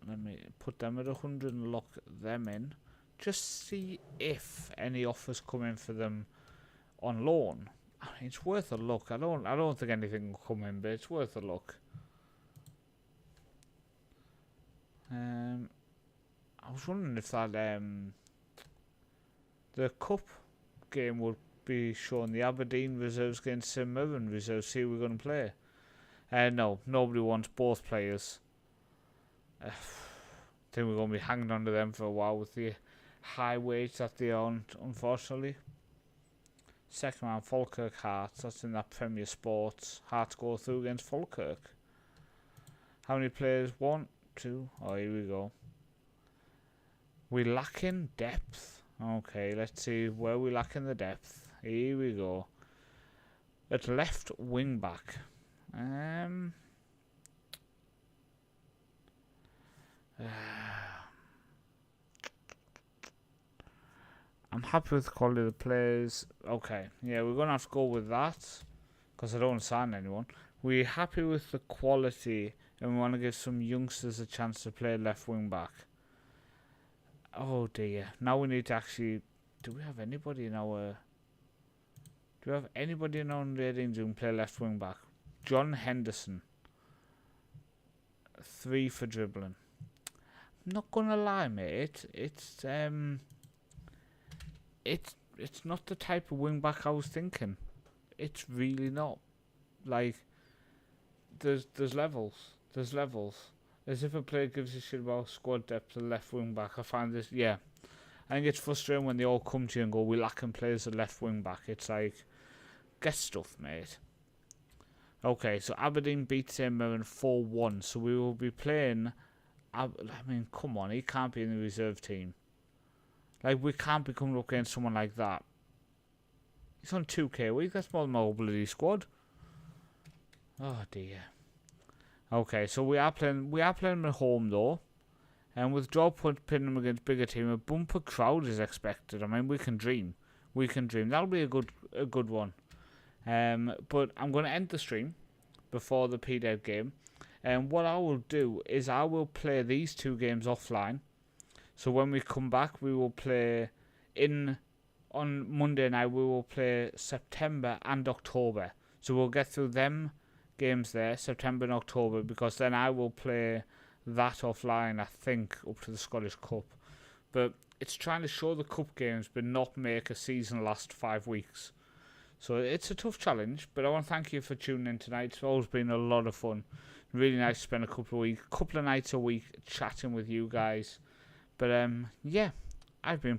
Let me put them at 100 and lock them in. Just see if any offers come in for them on loan. I mean, it's worth a look. I don't think anything will come in, but it's worth a look. I was wondering if that the cup game would be showing the Aberdeen reserves against St Mirren reserves. See who we're going to play. No, nobody wants both players. I think we're going to be hanging on to them for a while with the high wage that they are, unfortunately. Second round, Falkirk Hearts. That's in that Premier Sports. Hearts go through against Falkirk. How many players? 1, 2. Oh, here we go. We lack in depth. Okay, let's see where we lack in the depth. Here we go. At left wing back. I'm happy with the quality of the players. Okay, yeah, we're going to have to go with that, because I don't sign anyone. We're happy with the quality, and we want to give some youngsters a chance to play left wing back. Oh dear, now we need to actually... Do we have anybody in our ratings who can play left wing back? John Henderson. 3 for dribbling. I'm not gonna lie, mate. It's not the type of wing back I was thinking. It's really not. Like, there's levels. There's levels. As if a player gives a shit about squad depth and left wing back. I find this, yeah. I think it's frustrating when they all come to you and go, we lack in players at left wing back. It's like, get stuff, mate. Okay, so Aberdeen beat St Mirren 4-1. So we will be playing... I mean, come on, he can't be in the reserve team. Like, we can't be coming up against someone like that. He's on 2k a week. That's more than my whole bloody squad. Oh dear. Okay, so we are playing at home though, and with draw point pitting them against bigger team, a bumper crowd is expected. I mean, we can dream. That'll be a good one. But I'm going to end the stream before the PDEV game, and what I will do is I will play these 2 games offline. So when we come back, we will play on Monday night. We will play September and October. So we'll get through them games there, September and October, because then I will play that offline, I think, up to the Scottish Cup. But it's trying to show the Cup games, but not make a season last 5 weeks. So it's a tough challenge, but I want to thank you for tuning in tonight. It's always been a lot of fun. Really nice to spend a couple of nights a week chatting with you guys. But yeah, I've been